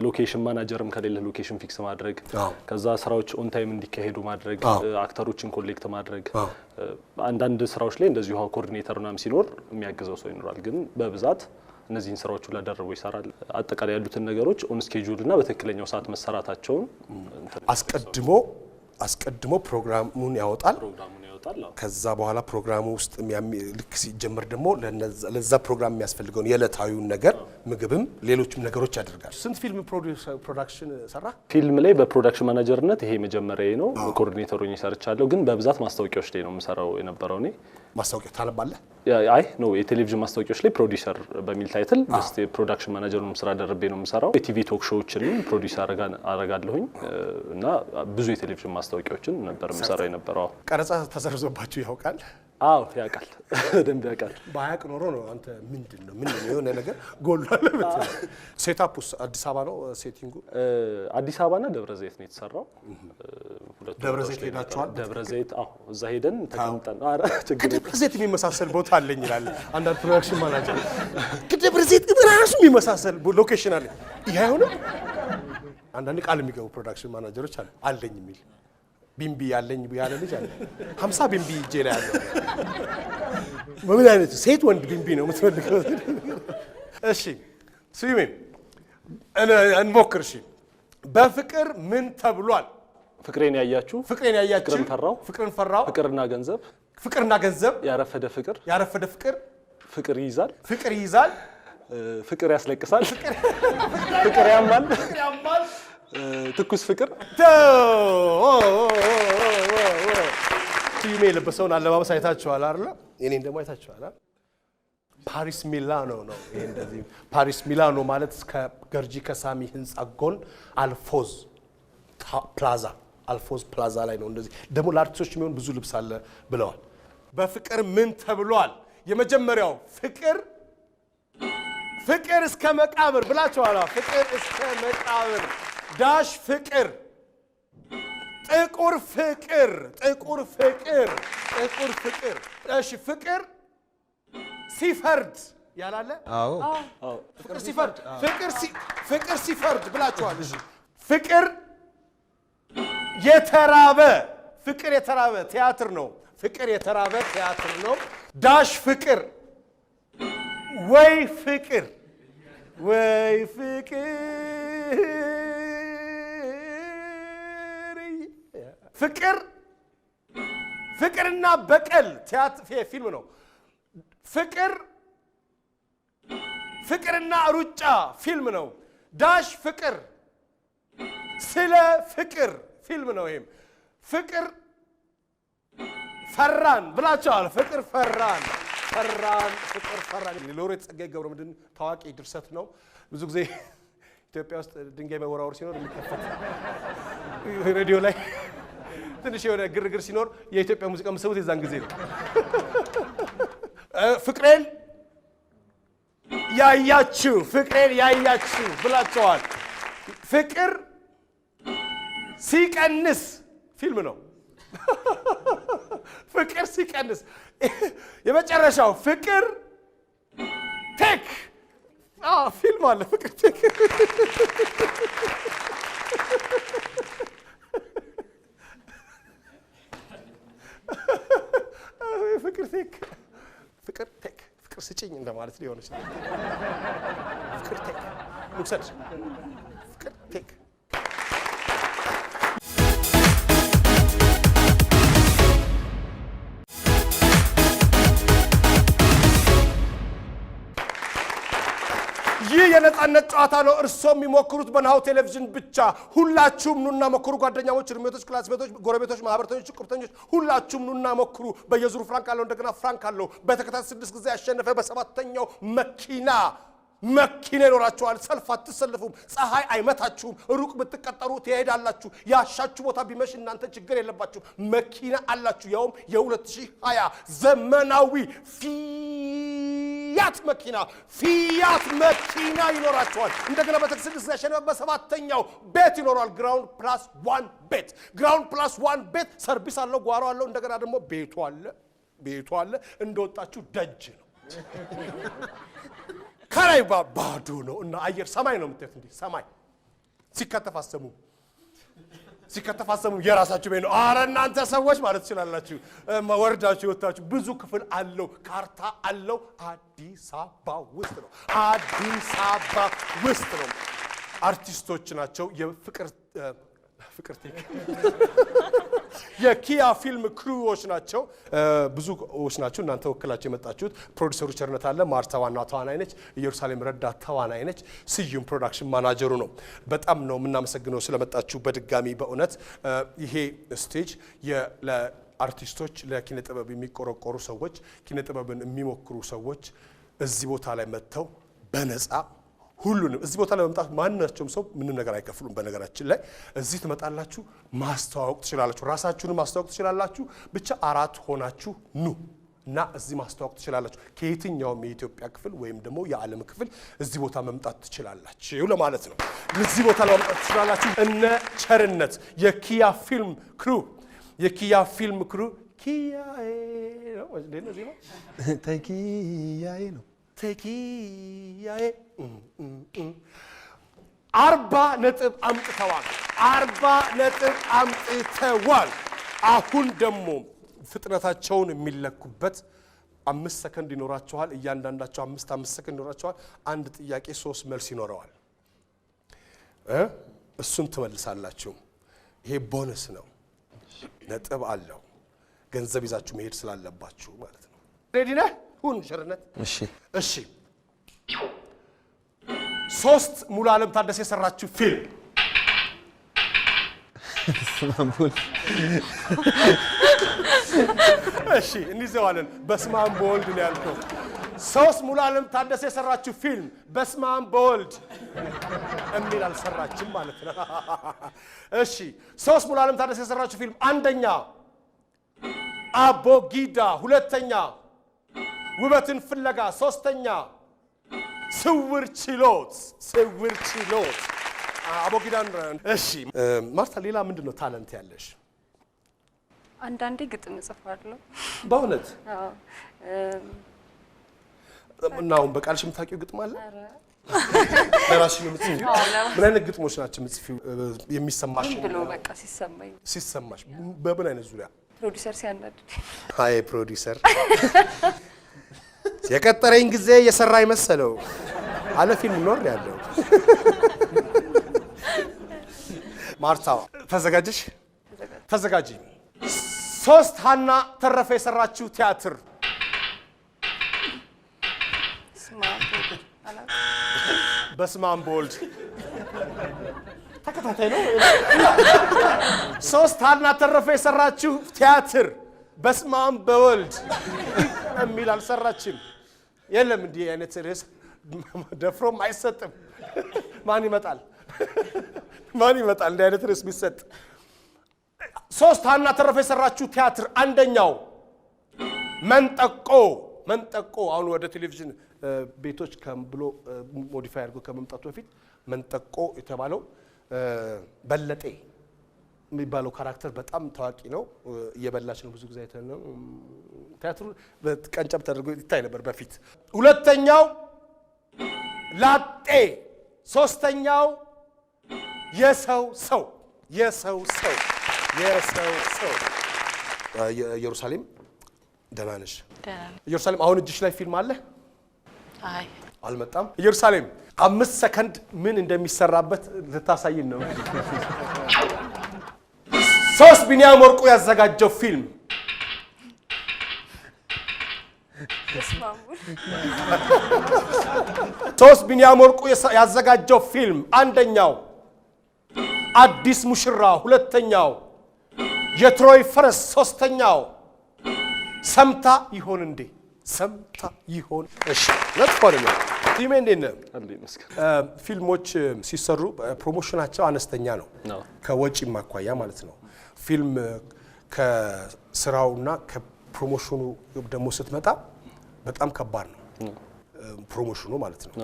ሎኬሽን ማናጀርም ከሌለ ሎኬሽን ፊክስ ማድረግ ከዛ ስራዎች ኦን ታይም እንዲካሄዱ ማድረግ አክተሮችን ኮሌክት ማድረግ አንዳንድ ስራዎች ላይ እንደዚሁ ኮኦርዲኔተርናም ሲኖር የሚያግዘው ሰው ይኖራል ግን በብዛት እነዚህን ስራዎች ሁሉ አደረጉ ይሰራል አጠቃላይ ያሉትን ነገሮች ኦን ስኬጁል እና በትክክለኛው ሰዓት መሰራታቸውን አስቀድሞ ፕሮግራሙን ያወጣል ከዛ በኋላ ፕሮግራሙ ውስጥ ልክ ሲጀምር ደግሞ ለዛ ፕሮግራም የሚያስፈልገውን የዕለታዊውን ነገር ምግብም ሌሎችም ነገሮች ያደርጋል። ስንት ፊልም ፕሮዳክሽን ሰራ? ፊልም ላይ በፕሮዳክሽን ማናጀርነት ይሄ መጀመሪያዬ ነው። ኮኦርዲኔተር ሆኜ ሰርቻለሁ ግን በብዛት ማስታወቂያዎች ላይ ነው የምሰራው የነበረው እኔ። ማስታወቂያ ታነባለህ? አይ ኖ የቴሌቪዥን ማስታወቂያዎች ላይ ፕሮዲዩሰር በሚል ታይትል ጀስት የፕሮዳክሽን ማናጀሩን ስራ ደርቤ ነው የምሰራው። የቲቪ ቶክ ሾዎችንም ፕሮዲዩስ አረጋለሁኝ እና ብዙ የቴሌቪዥን ማስታወቂያዎችን ነበር የምሰራው የነበረው። ቀረጻ ተሰርዞባችሁ ያውቃል? አዎ ያውቃል፣ ደንብ ያውቃል። ባያቅ ኖሮ ነው አንተ ምንድነው የሆነ ነገር ጎሏል ብትል። ሴታፑስ አዲስ አበባ ነው ሴቲንጉ? አዲስ አበባና ደብረ ዘይት ነው የተሰራው። ደብረ ዘይት ሄዳችኋል? ደብረ ዘይት አዎ፣ እዛ ሄደን ተቀምጠን አረ ችግር ደብረ ዘይት የሚመሳሰል ቦታ አለኝ ይላል አንዳንድ ፕሮዳክሽን ማናጀር። ደብረ ዘይት ግን ራሱ የሚመሳሰል ሎኬሽን አለ። ይሄ አይሆንም። አንዳንድ ቃል የሚገቡ ፕሮዳክሽን ማናጀሮች አለኝ የሚል ቢምቢ ያለኝ ያለ ልጅ አለ 50 ቢምቢ እጄ ላይ አለ። ምን አይነት ሴት ወንድ ቢምቢ ነው የምትፈልገው? እሺ ስዩሜ እንሞክር። እሺ በፍቅር ምን ተብሏል? ፍቅሬን ያያችሁ ፍቅርን ፈራው ፍቅርና ገንዘብ ያረፈደ ፍቅር ፍቅር ይይዛል ፍቅር ያስለቅሳል ፍቅር ያማል ትኩስ ፍቅር ስዩሜ የለበሰውን አለባበስ አይታችኋል አይደል? እኔን ደግሞ አይታችኋል አይደል? ፓሪስ ሚላኖ ነው ይሄ። እንደዚህ ፓሪስ ሚላኖ ማለት ከገርጂ ከሳሚ ህንጻ ጎን አልፎዝ ፕላዛ ላይ ነው። እንደዚህ ደግሞ ለአርቲስቶች የሚሆን ብዙ ልብስ አለ ብለዋል። በፍቅር ምን ተብሏል? የመጀመሪያው ፍቅር እስከ መቃብር ብላችኋል። ፍቅር እስከ መቃብር ዳሽ ፍቅር ጥቁር ፍቅር እሺ ፍቅር ሲፈርድ ያላለ? አዎ ፍቅር ሲፈርድ ብላችኋል። ፍቅር የተራበ ቲያትር ነው። ፍቅር የተራበ ቲያትር ነው። ዳሽ ፍቅር ወይ ፍቅር ፍቅርና በቀል ፊልም ነው። ፍቅርና ሩጫ ፊልም ነው። ዳሽ ፍቅር ስለ ፍቅር ፊልም ነው። ይሄም ፍቅር ፈራን ብላችኋል። ፍቅር ፈራን ሎሬት ጸጋዬ ገብረመድህን ታዋቂ ድርሰት ነው። ብዙ ጊዜ ኢትዮጵያ ውስጥ ድንጋይ መወራወር ሲኖር የሚከፈት ሬዲዮ ላይ ትንሽ የሆነ ግርግር ሲኖር የኢትዮጵያ ሙዚቃ የምትሰሙት የዛን ጊዜ ነው። ፍቅሬን ያያችሁ ብላችኋል። ፍቅር ሲቀንስ ፊልም ነው። ፍቅር ሲቀንስ የመጨረሻው ፍቅር ቴክ ፊልም አለ። ፍቅር ቴክ ፍቅር ስጭኝ እንደማለት ሊሆን ይችላል። ፍቅር ቴክ ልውሰድ። ፍቅር ቴክ ይህ የነጻነት ጨዋታ ነው። እርሶም የሚሞክሩት በናሁ ቴሌቪዥን ብቻ። ሁላችሁም ኑና ሞክሩ። ጓደኛሞች፣ ርሜቶች፣ ክላስሜቶች፣ ጎረቤቶች፣ ማህበርተኞች፣ ቁርጠኞች ሁላችሁም ኑና ሞክሩ። በየዙሩ ፍራንክ አለው፣ እንደገና ፍራንክ አለው። በተከታታይ 6 ጊዜ ያሸነፈ በ7ኛው መኪና ይኖራችኋል። ሰልፍ አትሰልፉም። ፀሐይ አይመታችሁም። ሩቅ ብትቀጠሩ ትሄዳላችሁ። ያሻችሁ ቦታ ቢመሽ እናንተ ችግር የለባችሁ። መኪና አላችሁ። ያውም የ2020 ዘመናዊ ፊያት መኪና ይኖራችኋል። እንደገና በተከታታይ 6 ጊዜ ያሸነፈ በ7ኛው ቤት ይኖራል። ግራውንድ +1 ቤት ሰርቪስ አለው፣ ጓሮ አለው፣ እንደገና ደግሞ ቤቱ አለ። ቤቱ አለ እንደወጣችሁ ደጅ ነው ከላይ ባዶ ነው እና አየር ሰማይ ነው የምታዩት እንዴ ሰማይ ሲከተፋሰሙ የራሳችሁ ቤት ነው አረ እናንተ ሰዎች ማለት ትችላላችሁ ወርዳችሁ ወጣችሁ ብዙ ክፍል አለው ካርታ አለው አዲስ አበባ ውስጥ ነው አርቲስቶች ናቸው የፍቅር የኪያ ፊልም ክሩዎች ናቸው ብዙዎች ናቸው እናንተ ወክላችሁ የመጣችሁት ፕሮዲዩሰሩ ቸርነት አለ ማርታ ዋና ተዋናይ ነች ኢየሩሳሌም ረዳት ተዋናይ ነች ስዩም ፕሮዳክሽን ማናጀሩ ነው በጣም ነው የምናመሰግነው ስለመጣችሁ በድጋሚ በእውነት ይሄ ስቴጅ ለአርቲስቶች ለኪነ ጥበብ የሚቆረቆሩ ሰዎች ኪነ ጥበብን የሚሞክሩ ሰዎች እዚህ ቦታ ላይ መጥተው በነፃ ሁሉንም እዚህ ቦታ ላይ መምጣት ማንናቸውም ሰው ምንም ነገር አይከፍሉም በነገራችን ላይ እዚህ ትመጣላችሁ ማስተዋወቅ ትችላላችሁ ራሳችሁን ማስተዋወቅ ትችላላችሁ ብቻ አራት ሆናችሁ ኑ እና እዚህ ማስተዋወቅ ትችላላችሁ ከየትኛውም የኢትዮጵያ ክፍል ወይም ደግሞ የዓለም ክፍል እዚህ ቦታ መምጣት ትችላላችሁ ለማለት ነው እዚህ ቦታ ላይ መምጣት ትችላላችሁ እነ ቸርነት የኪያ ፊልም ክሩ ኪያዬ ነው ወንዴ ነው ተኪያዬ ነው ተኪያዬ 40 ነጥብ አምጥተዋል አሁን ደግሞ ፍጥነታቸውን የሚለኩበት 5 ሰከንድ ይኖራቸዋል እያንዳንዳቸው 5 ሰከንድ ይኖራቸዋል አንድ ጥያቄ 3 መልስ ይኖረዋል እሱን ትመልሳላችሁ ይሄ ቦነስ ነው ነጥብ አለው ገንዘብ ይዛችሁ መሄድ ስላለባችሁ ማለት ነው ሬዲ ነህ ሁን ቸርነት እሺ 3 ሙሉ ዓለም ታደሰ የሰራችው ፊልም እሺ እንይዘዋለን በስማም በወልድ ነው ያልከው 3 ሙሉ ዓለም ታደሰ የሰራችው ፊልም በስማም በወልድ እሚል አልሰራችም ማለት ነው እሺ 3 ሙሉ ዓለም ታደሰ የሰራችው ፊልም አንደኛ አቦጊዳ ሁለተኛ ውበትን ፍለጋ ሶስተኛ ስውር ችሎት አቦጊዳን እሺ ማርታ ሌላ ምንድነው ታለንት ያለሽ አንዳንዴ ግጥም እጽፋለሁ በእውነት እናው በቃልሽ የምታውቂው ግጥም አለ ለራስሽ ነው የምትጽፊው ምን አይነት ግጥሞች ናቸው የምትጽፊው የሚሰማሽ ብሎ በቃ ሲሰማሽ በምን አይነት ዙሪያ ፕሮዲዩሰር ሲያናድድ ሃይ ፕሮዲዩሰር የቀጠረኝ ጊዜ የሰራ ይመሰለው አለ ፊልም ኖር ያለው ማርታ ተዘጋጂ 3 ሀና ተረፈ የሰራችው ቲያትር በስማም በወልድ ተከታታይ ነው 3 ሀና ተረፈ የሰራችው ቲያትር በስማም በወልድ እሚል አልሰራችም የለም እንዲህ አይነት ርዕስ ደፍሮም አይሰጥም ማን ይመጣል እንዲህ አይነት ርዕስ ቢሰጥ 3 ሀና ተረፈ የሰራችው ቲያትር አንደኛው መንጠቆ አሁን ወደ ቴሌቪዥን ቤቶች ብሎ ሞዲፋይ አድርጎ ከመምጣቱ በፊት መንጠቆ የተባለው በለጤ የሚባለው ካራክተር በጣም ታዋቂ ነው እየበላች ነው ብዙ ጊዜ አይተነው ቲያትሩ በቀንጨብ ተደርጎ ይታይ ነበር በፊት ሁለተኛው ላጤ ሶስተኛው የሰው ሰው ኢየሩሳሌም ደህና ነሽ ኢየሩሳሌም አሁን እጅሽ ላይ ፊልም አለ አይ አልመጣም ኢየሩሳሌም 5 ሰከንድ ምን እንደሚሰራበት ልታሳይን ነው 3 ቢኒያም ወርቁ ያዘጋጀው ፊልም ቢኒያም ወርቁ ያዘጋጀው ፊልም አንደኛው አዲስ ሙሽራ ሁለተኛው የትሮይ ፈረስ ሶስተኛው ሰምታ ይሆን እንዴ እሺ ለጥፎልኝ ቲሜ እንዴነ ፊልሞች ሲሰሩ ፕሮሞሽናቸው አነስተኛ ነው ከወጪ ማኳያ ማለት ነው ፊልም ከስራውና ከፕሮሞሽኑ ደግሞ ስትመጣ በጣም ከባድ ነው ፕሮሞሽኑ ማለት ነው።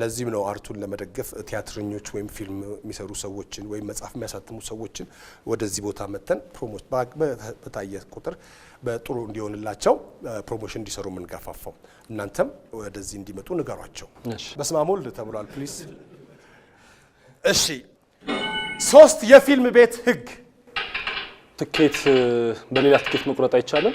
ለዚህም ነው አርቱን ለመደገፍ ቲያትረኞች ወይም ፊልም የሚሰሩ ሰዎችን ወይም መጽሐፍ የሚያሳትሙ ሰዎችን ወደዚህ ቦታ መተን ፕሮሞት በታየ ቁጥር በጥሩ እንዲሆንላቸው ፕሮሞሽን እንዲሰሩ የምንገፋፋው። እናንተም ወደዚህ እንዲመጡ ንገሯቸው። በስመ አብ ወልድ ተብሏል። ፕሊዝ። እሺ 3 የፊልም ቤት ህግ። ትኬት በሌላ ትኬት መቁረጥ አይቻልም።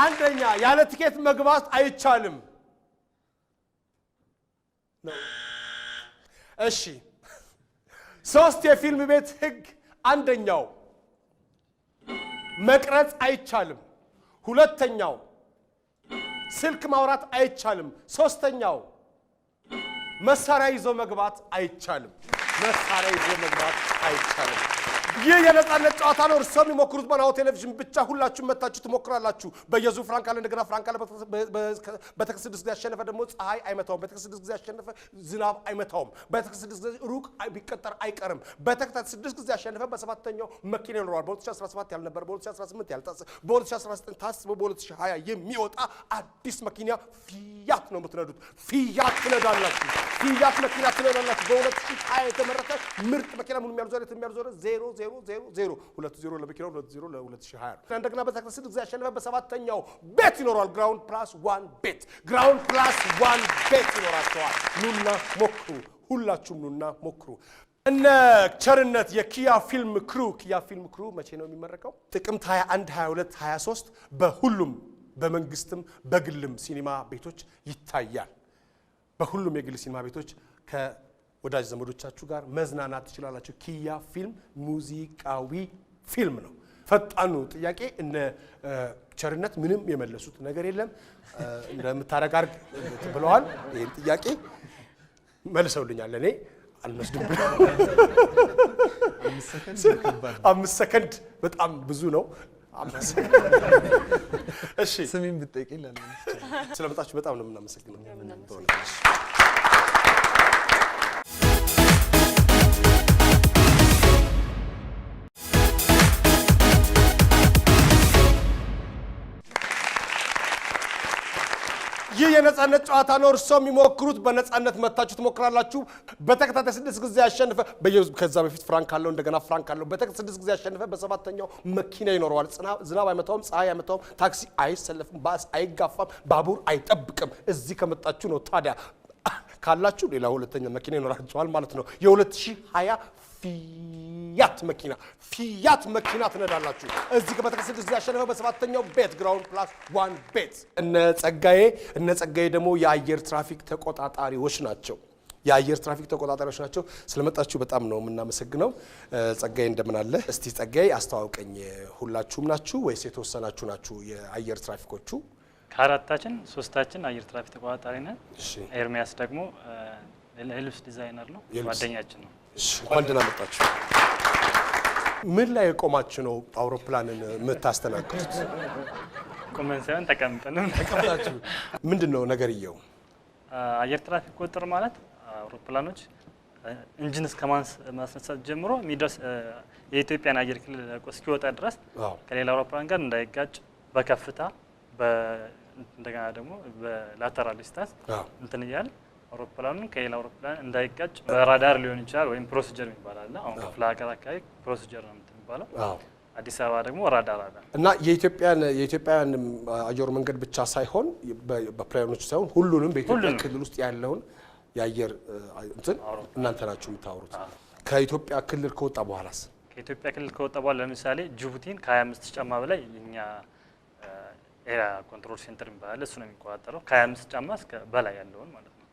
አንደኛ ያለ ትኬት መግባት አይቻልም። እሺ 3 የፊልም ቤት ህግ። አንደኛው መቅረጽ አይቻልም። ሁለተኛው ስልክ ማውራት አይቻልም። ሶስተኛው መሳሪያ ይዞ መግባት አይቻልም። መሳሪያ ይዞ መግባት አይቻልም። ይህ የነጻነት ጨዋታ ነው። እርሶ የሚሞክሩት በናሁ ቴሌቪዥን ብቻ። ሁላችሁም መታችሁ ትሞክራላችሁ። በየዙ ፍራንክ አለ፣ እንደገና ፍራንክ አለ። በተከስ 6 ጊዜ ያሸነፈ ደግሞ ፀሐይ አይመታውም። በተከስ 6 ጊዜ ያሸነፈ ዝናብ አይመታውም። በተከስ 6 ጊዜ ሩቅ ቢቀጠር አይቀርም። በተከታታይ 6 ጊዜ ያሸነፈ በሰባተኛው መኪና ይኖረዋል። በ2017 ያልነበረ፣ በ2018 ያልታሰ፣ በ2019 ታስቦ በ2020 የሚወጣ አዲስ መኪና ፊያት ነው የምትነዱት። ፊያት ትነዳላችሁ። ፊያት መኪና ትነዳላችሁ። በ2020 የተመረተ ምርጥ መኪና ምንም ያልዞረ 0 20 ለመኪናው 20 ለ2020 እንደገና በተከታታይ 6 ጊዜ ያሸነፈ በሰባተኛው ቤት ይኖራል። ግራውንድ ፕላስ 1 ቤት፣ ግራውንድ ፕላስ 1 ቤት ይኖራቸዋል። ኑና ሞክሩ። ሁላችሁም ኑና ሞክሩ። እነ ቸርነት የኪያ ፊልም ክሩ መቼ ነው የሚመረቀው? ጥቅምት 21፣ 22፣ 23 በሁሉም በመንግስትም በግልም ሲኒማ ቤቶች ይታያል። በሁሉም የግል ሲኒማ ቤቶች ወዳጅ ዘመዶቻችሁ ጋር መዝናናት ትችላላችሁ። ኪያ ፊልም ሙዚቃዊ ፊልም ነው። ፈጣኑ ጥያቄ እነ ቸርነት ምንም የመለሱት ነገር የለም። እንደምታረግ አርግ ብለዋል። ይሄን ጥያቄ መልሰውልኛል። እኔ አልመስድም። 5 ሰከንድ በጣም ብዙ ነው። እሺ ስሚን ብትጠይቂኝ ስለመጣችሁ በጣም ነው የምናመሰግነው። ይህ የነጻነት ጨዋታ ነው። እርሶ የሚሞክሩት በነጻነት መታችሁ ትሞክራላችሁ። በተከታታይ 6 ጊዜ ያሸነፈ ከዛ በፊት ፍራንክ አለው፣ እንደገና ፍራንክ አለው። በተከታታይ 6 ጊዜ ያሸነፈ በሰባተኛው መኪና ይኖረዋል። ዝናብ አይመታውም፣ ፀሐይ አይመታውም፣ ታክሲ አይሰለፍም፣ ባስ አይጋፋም፣ ባቡር አይጠብቅም። እዚህ ከመጣችሁ ነው። ታዲያ ካላችሁ ሌላ ሁለተኛ መኪና ይኖራችኋል ማለት ነው። የ2020 ፊያት መኪና ትነዳላችሁ። እዚህ በተከታታይ 6 ጊዜ ያሸነፈ በሰባተኛው ቤት ግራውንድ ፕላስ 1 ቤት። እነ ጸጋዬ ደግሞ የአየር ትራፊክ ተቆጣጣሪዎች ናቸው። ስለመጣችሁ በጣም ነው የምናመሰግነው። ጸጋዬ እንደምን አለ? እስቲ ጸጋዬ አስተዋውቀኝ። ሁላችሁም ናችሁ ወይስ የተወሰናችሁ ናችሁ የአየር ትራፊኮቹ? ከአራታችን 3ታችን አየር ትራፊክ ተቆጣጣሪ ነን። ኤርሚያስ ደግሞ የልብስ ዲዛይነር ነው፣ ጓደኛችን ነው። እንኳን ደህና መጣችሁ። ምን ላይ ቆማችሁ ነው አውሮፕላንን የምታስተናግዱት? ቆመን ሳይሆን ተቀምጠንም። ተቀምጣችሁ ምንድን ነው ነገርየው? አየር ትራፊክ ቁጥጥር ማለት አውሮፕላኖች ኢንጂን እስከ ማስነሳት ጀምሮ የሚደርስ የኢትዮጵያን አየር ክልል እስኪወጣ ድረስ ከሌላ አውሮፕላን ጋር እንዳይጋጭ በከፍታ እንደገና ደግሞ በላተራል ዲስታንስ እንትን እያለ አውሮፕላኑን ከሌላ አውሮፕላን እንዳይጋጭ በራዳር ሊሆን ይችላል ወይም ፕሮሲጀር ይባላል። አሁን ክፍለ ሀገር አካባቢ ፕሮሲጀር ነው የሚባለው። አዲስ አበባ ደግሞ ራዳር አለ እና የኢትዮጵያን አየር መንገድ ብቻ ሳይሆን በፕላኖች ሳይሆን ሁሉንም በኢትዮጵያ ክልል ውስጥ ያለውን የአየር እንትን እናንተ ናችሁ የምታወሩት። ከኢትዮጵያ ክልል ከወጣ በኋላስ? ከኢትዮጵያ ክልል ከወጣ በኋላ ለምሳሌ ጅቡቲን ከ25 ጫማ በላይ እኛ ኤሪያ ኮንትሮል ሴንተር የሚባል እሱ ነው የሚቆጣጠረው። ከ25 ጫማ እስከ በላይ ያለውን ማለት ነው።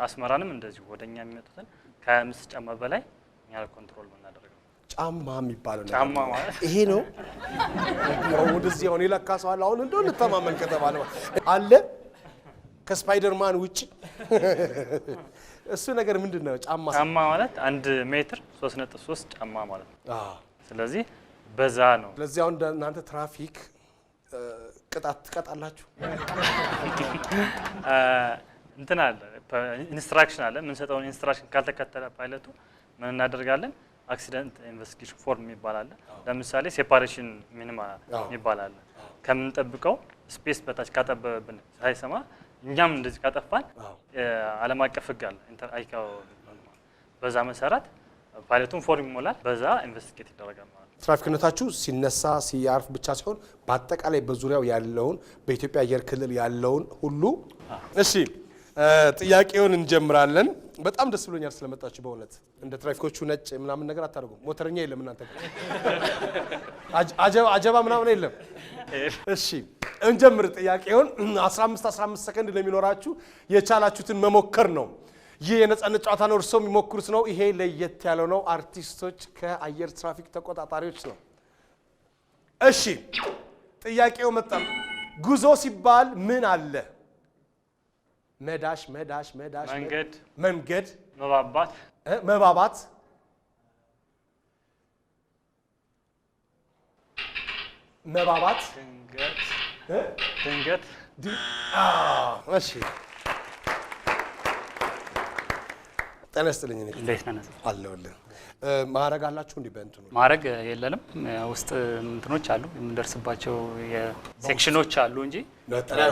አስመራንም እንደዚሁ ወደኛ የሚመጡትን ከ25 ጫማ በላይ እኛ ኮንትሮል የምናደርገው። ጫማ የሚባለው ነገር ጫማ ማለት ይሄ ነው። ወደዚህ አሁን የለካ ሰው አለ። አሁን እንደው ልተማመን ከተባለ አለ ከስፓይደርማን ውጪ እሱ ነገር ምንድነው? ጫማ ማለት 1 ሜትር 3.3 ጫማ ማለት ነው። ስለዚህ በዛ ነው። ስለዚህ አሁን እናንተ ትራፊክ ቅጣት ትቀጣላችሁ? እንትን አለ ኢንስትራክሽን አለ። የምንሰጠውን ኢንስትራክሽን ካልተከተለ ፓይለቱ ምን እናደርጋለን? አክሲደንት ኢንቨስቲጌሽን ፎርም የሚባል አለ። ለምሳሌ ሴፓሬሽን ሚኒማ የሚባል አለ። ከምንጠብቀው ስፔስ በታች ካጠበብን ሳይሰማ እኛም እንደዚህ ካጠፋን ዓለም አቀፍ ሕግ አለ አይካው። በዛ መሰረት ፓይለቱን ፎርም ይሞላል፣ በዛ ኢንቨስቲጌት ይደረጋል ማለት ነው። ትራፊክነታችሁ ሲነሳ ሲያርፍ ብቻ ሲሆን በአጠቃላይ በዙሪያው ያለውን በኢትዮጵያ አየር ክልል ያለውን ሁሉ። እሺ ጥያቄውን እንጀምራለን። በጣም ደስ ብሎኛል ስለመጣችሁ በእውነት እንደ ትራፊኮቹ ነጭ ምናምን ነገር አታደርጉም። ሞተረኛ የለም እናንተ አጀባ ምናምን የለም። እሺ እንጀምር። ጥያቄውን 15 ሰከንድ ነው የሚኖራችሁ። የቻላችሁትን መሞከር ነው። ይህ የነጻነት ጨዋታ ነው። እርስዎ የሚሞክሩት ነው። ይሄ ለየት ያለው ነው። አርቲስቶች ከአየር ትራፊክ ተቆጣጣሪዎች ነው። እሺ ጥያቄው መጣ። ጉዞ ሲባል ምን አለ? መዳሽ መንገድ መባባት ድንገት እሺ ጤና ይስጥልኝ። እንዴት ነህ? አለሁልህ። ማዕረግ አላችሁ እንዴ? በእንትኑ ማዕረግ የለንም። ውስጥ እንትኖች አሉ የምንደርስባቸው የሴክሽኖች አሉ እንጂ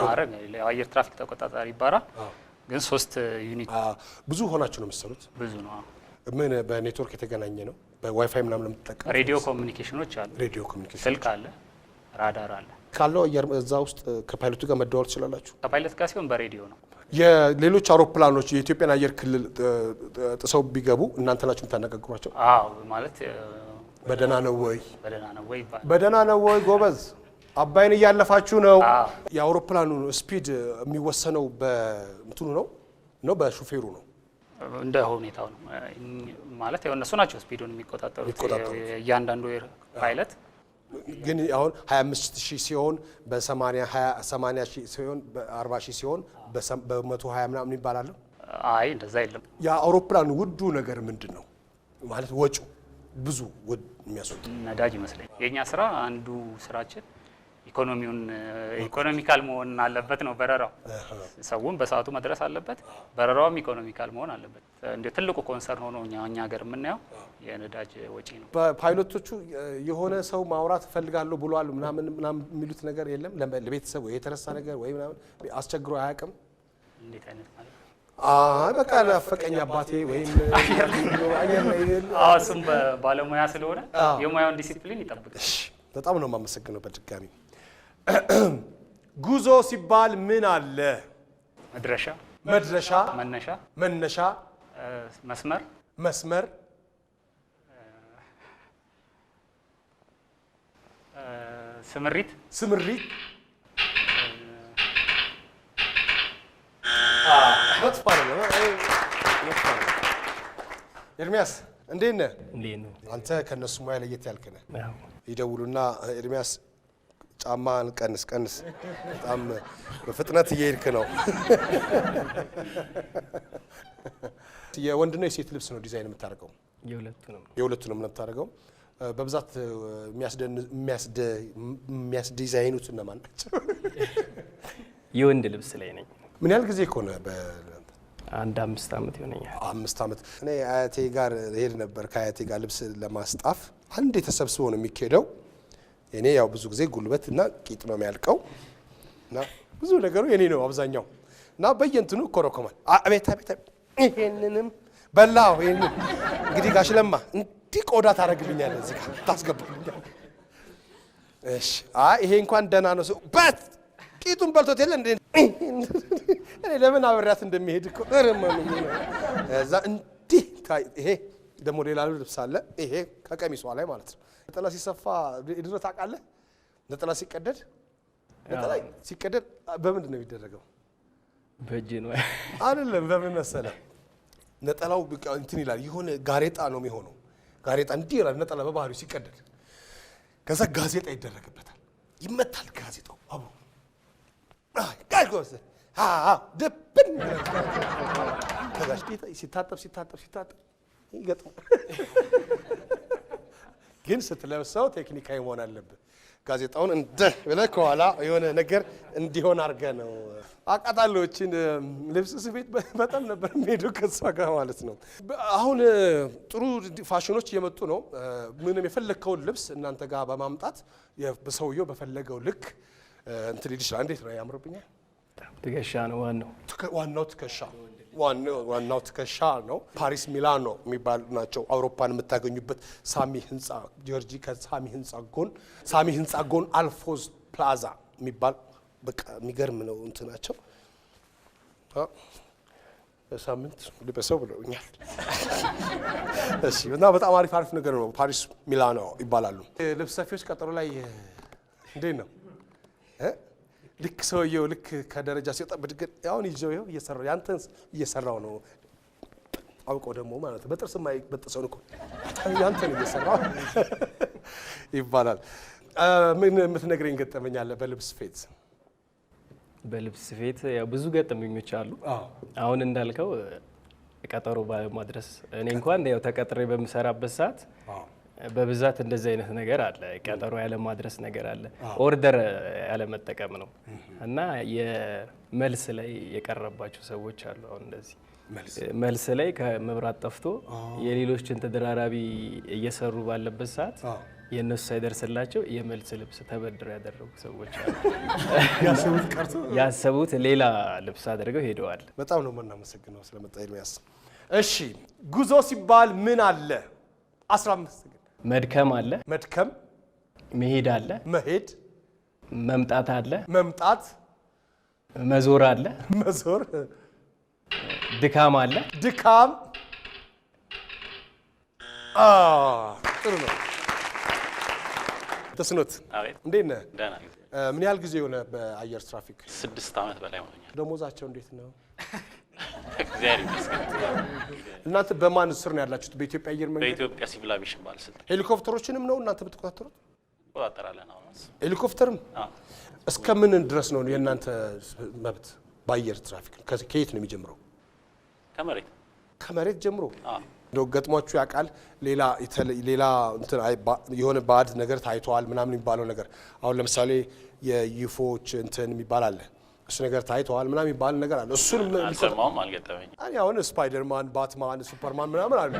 ማዕረግ የአየር ትራፊክ ተቆጣጣሪ ይባላል። ግን 3 ዩኒት ብዙ ሆናችሁ ነው የምትሰሩት? ብዙ ነው። ምን በኔትወርክ የተገናኘ ነው? በዋይፋይ ምናምን የምትጠቀሙ? ሬዲዮ ኮሚኒኬሽኖች አሉ። ሬዲዮ ኮሚኒኬሽን፣ ስልክ አለ፣ ራዳር አለ። ካለው አየር እዛ ውስጥ ከፓይለቱ ጋር መደዋወል ትችላላችሁ? ከፓይለት ጋር ሲሆን በሬዲዮ ነው። የሌሎች አውሮፕላኖች የኢትዮጵያን አየር ክልል ጥሰው ቢገቡ እናንተ ናችሁ የምታነጋግሯቸው? አዎ ማለት በደህና ነው ወይ ይባላል። በደህና ነው ወይ ጎበዝ፣ አባይን እያለፋችሁ ነው። የአውሮፕላኑ ስፒድ የሚወሰነው በእንትኑ ነው በሹፌሩ ነው? እንደ ሁኔታው ነው ማለት ያው እነሱ ናቸው ስፒዱን የሚቆጣጠሩት እያንዳንዱ ፓይለት። ግን አሁን 25000 ሲሆን በ80 ሲሆን በ40 ሲሆን በ120 ምናምን ይባላል። አይ እንደዛ የለም። የአውሮፕላኑ ውዱ ነገር ምንድን ነው ማለት? ወጪው ብዙ ውድ የሚያስወጣ ነዳጅ ይመስለኛል። የኛ ስራ አንዱ ስራችን ኢኮኖሚካል መሆን አለበት ነው። በረራው ሰውን በሰዓቱ መድረስ አለበት፣ በረራውም ኢኮኖሚካል መሆን አለበት። እንደ ትልቁ ኮንሰርን ሆኖ እኛ ሀገር የምናየው የነዳጅ ወጪ ነው። በፓይሎቶቹ የሆነ ሰው ማውራት እፈልጋለሁ ብሏል ምናምን የሚሉት ነገር የለም? ለቤተሰቡ የተረሳ ነገር ወይ ምናምን አስቸግሮ አያውቅም? እንዴት አይነት ማለት? በቃ ናፈቀኝ አባቴ ወይም እሱም ባለሙያ ስለሆነ የሙያውን ዲሲፕሊን ይጠብቃል። በጣም ነው የማመሰግነው በድጋሚ። ጉዞ ሲባል ምን አለ? መድረሻ፣ መነሻ፣ መስመር፣ ስምሪት፣ ኤርሚያስ እንዴት ነህ? አንተ ከነሱ ሙያ ለየት ያልክ ነህ። ይደውሉና ኤርሚያስ ጫማን ቀንስ፣ በጣም በፍጥነት እየሄድክ ነው። የወንድና የሴት ልብስ ነው ዲዛይን የምታደርገው? የሁለቱንም ነው የምታደርገው። በብዛት የሚያስዲዛይኑት እነማን ናቸው? የወንድ ልብስ ላይ ነኝ። ምን ያህል ጊዜ ከሆነ? አንድ 5 ዓመት ይሆነኛል። 5 ዓመት። እኔ አያቴ ጋር ሄድ ነበር። ከአያቴ ጋር ልብስ ለማስጣፍ አንድ ተሰብስቦ ነው የሚካሄደው። እኔ ያው ብዙ ጊዜ ጉልበት እና ቂጥ ነው የሚያልቀው እና ብዙ ነገሩ የኔ ነው አብዛኛው እና በየእንትኑ ኮረኮማል። አቤት ይሄንንም በላው። ይሄን እንግዲህ ጋሽ ለማ እንዲህ ቆዳ ታደርግልኛለህ፣ እዚህ ጋር ታስገባልኛለህ። እሺ ይሄ እንኳን ደህና ነው። ሰው በት ቂጡን በልቶት የለ እንዴ? እኔ ለምን አብሬያት እንደሚሄድ እኮ እረማኑ እዛ እንዲህ ይሄ ደግሞ ሌላ ልብስ አለ። ይሄ ከቀሚሷ ላይ ማለት ነው። ነጠላ ሲሰፋ ድሮ ታውቃለህ? ነጠላ ሲቀደድ በምንድን ነው የሚደረገው? በእጅ ነው አይደለም። በምን መሰለህ? ነጠላው እንትን ይላል፣ የሆነ ጋሬጣ ነው የሚሆነው። ጋሬጣ እንዲህ ይላል ነጠላ በባህሪው ሲቀደድ። ከዛ ጋዜጣ ይደረግበታል፣ ይመታል ጋዜጣው አብሮ ደብን ከዛሽ ሲታጠብ ይገጥማል። ግን ስትለብሰው ቴክኒካዊ መሆን አለብህ። ጋዜጣውን እንደ ብለህ ከኋላ የሆነ ነገር እንዲሆን አድርገህ ነው። አቃጣሎችን ልብስ ስፌት በጣም ነበር ሄዶ ከሷ ጋር ማለት ነው። አሁን ጥሩ ፋሽኖች እየመጡ ነው። ምንም የፈለከውን ልብስ እናንተ ጋር በማምጣት በሰውየው በፈለገው ልክ እንትን ይችላል። እንዴት ነው ያምርብኛል? ትከሻ ነው ዋናው ትከሻ ዋናው ትከሻ ነው። ፓሪስ ሚላኖ የሚባል ናቸው አውሮፓን የምታገኙበት ሳሚ ህንጻ ጆርጂ ከሳሚ ህንጻ ጎን አልፎዝ ፕላዛ የሚባል በቃ የሚገርም ነው እንትናቸው። በሳምንት ልበሰው ብለውኛል። እሺ እና በጣም አሪፍ ነገር ነው። ፓሪስ ሚላኖ ይባላሉ። ልብስ ሰፊዎች ቀጠሮ ላይ እንዴት ነው? ልክ ሰውየው ልክ ከደረጃ ሲወጣ ብድግን ያውን ይዘው እየሰራው ያንተን እየሰራው ነው አውቆ ደግሞ ማለት በጥርስ የማይበጥሰው እኮ ያንተን እየሰራው ይባላል። ምን የምትነግረኝ ገጠመኝ አለ በልብስ ስፌት? በልብስ ስፌት ያው ብዙ ገጠመኞች አሉ። አሁን እንዳልከው ቀጠሮ ባለማድረስ እኔ እንኳን ያው ተቀጥሬ በምሰራበት ሰዓት በብዛት እንደዚህ አይነት ነገር አለ። ቀጠሮ ያለ ማድረስ ነገር አለ። ኦርደር ያለ መጠቀም ነው እና የመልስ ላይ የቀረባቸው ሰዎች አሉ። አሁን እንደዚህ መልስ ላይ ከመብራት ጠፍቶ የሌሎችን ተደራራቢ እየሰሩ ባለበት ሰዓት የነሱ ሳይደርስላቸው የመልስ ልብስ ተበድረው ያደረጉ ሰዎች አሉ። ያሰቡት ሌላ ልብስ አድርገው ሄደዋል። በጣም ነው የምናመሰግነው ስለመጣ ኤርሚያስ። እሺ ጉዞ ሲባል ምን አለ? 15 መድከም አለ። መድከም። መሄድ አለ። መሄድ። መምጣት አለ። መምጣት። መዞር አለ። መዞር። ድካም አለ። ድካም። ጥሩ ነው። ተስኖት እንዴት ነህ? ደህና። ምን ያህል ጊዜ የሆነ በአየር ትራፊክ? 6 ዓመት በላይ ሆኖኛል። ደሞዛቸው እንዴት ነው? እግዚአብሔር ይመስገን። እናንተ በማን ስር ነው ያላችሁት? በኢትዮጵያ አየር መንገድ? በኢትዮጵያ ሲቪል አቪዬሽን ባለስልጣን። ሄሊኮፕተሮችንም ነው እናንተ የምትቆጣጠሩት? እንቆጣጠራለን። አሁን ሄሊኮፕተርም እስከ ምን ድረስ ነው የእናንተ መብት በአየር ትራፊክ? ከየት ነው የሚጀምረው? ከመሬት ጀምሮ እንደው ገጥሟችሁ ያውቃል? ሌላ እንትን የሆነ ባድ ነገር ታይቷል ምናምን የሚባለው ነገር? አሁን ለምሳሌ የዩፎዎች እንትን የሚባል አለ። እሱ ነገር ታይቷል ምናምን የሚባል ነገር አለ። እሱን አልሰማሁም፣ አልገጠመኝም። አሁን ስፓይደርማን፣ ባትማን፣ ሱፐርማን ምናምን አሉ።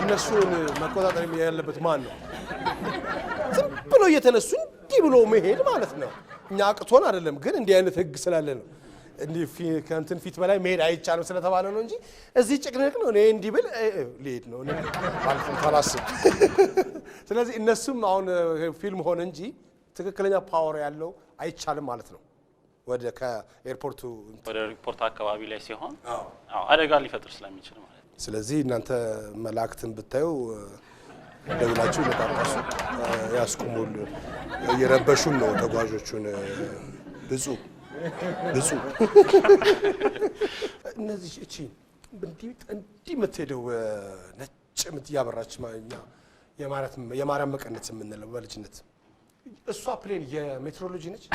እነሱን መቆጣጠር ያለበት ማን ነው? ዝም ብሎ እየተነሱ እንዲህ ብሎ መሄድ ማለት ነው። እኛ አቅቶን አይደለም፣ ግን እንዲህ አይነት ህግ ስላለ ነው። እንዲህ ከእንትን ፊት በላይ መሄድ አይቻልም ስለተባለ ነው እንጂ እዚህ ጭቅንቅ ነው። እኔ እንዲህ ብል ልሄድ ነው ማለት ነው ታላስብ። ስለዚህ እነሱም አሁን ፊልም ሆነ እንጂ ትክክለኛ ፓወር ያለው አይቻልም ማለት ነው። ወደ ከኤርፖርቱ ወደ ሪፖርት አካባቢ ላይ ሲሆን አደጋ ሊፈጥር ስለሚችል ማለት ነው። ስለዚህ እናንተ መላእክትን ብታዩ ደውላችሁ ለጣጣሱ ያስቆሙል። እየረበሹን ነው ተጓዦቹን። ብፁ እነዚህ እቺ እንዲህ የምትሄደው ነጭ የምትያበራች የማርያም መቀነት የምንለው በልጅነት እሷ ፕሌን የሜትሮሎጂ ነች።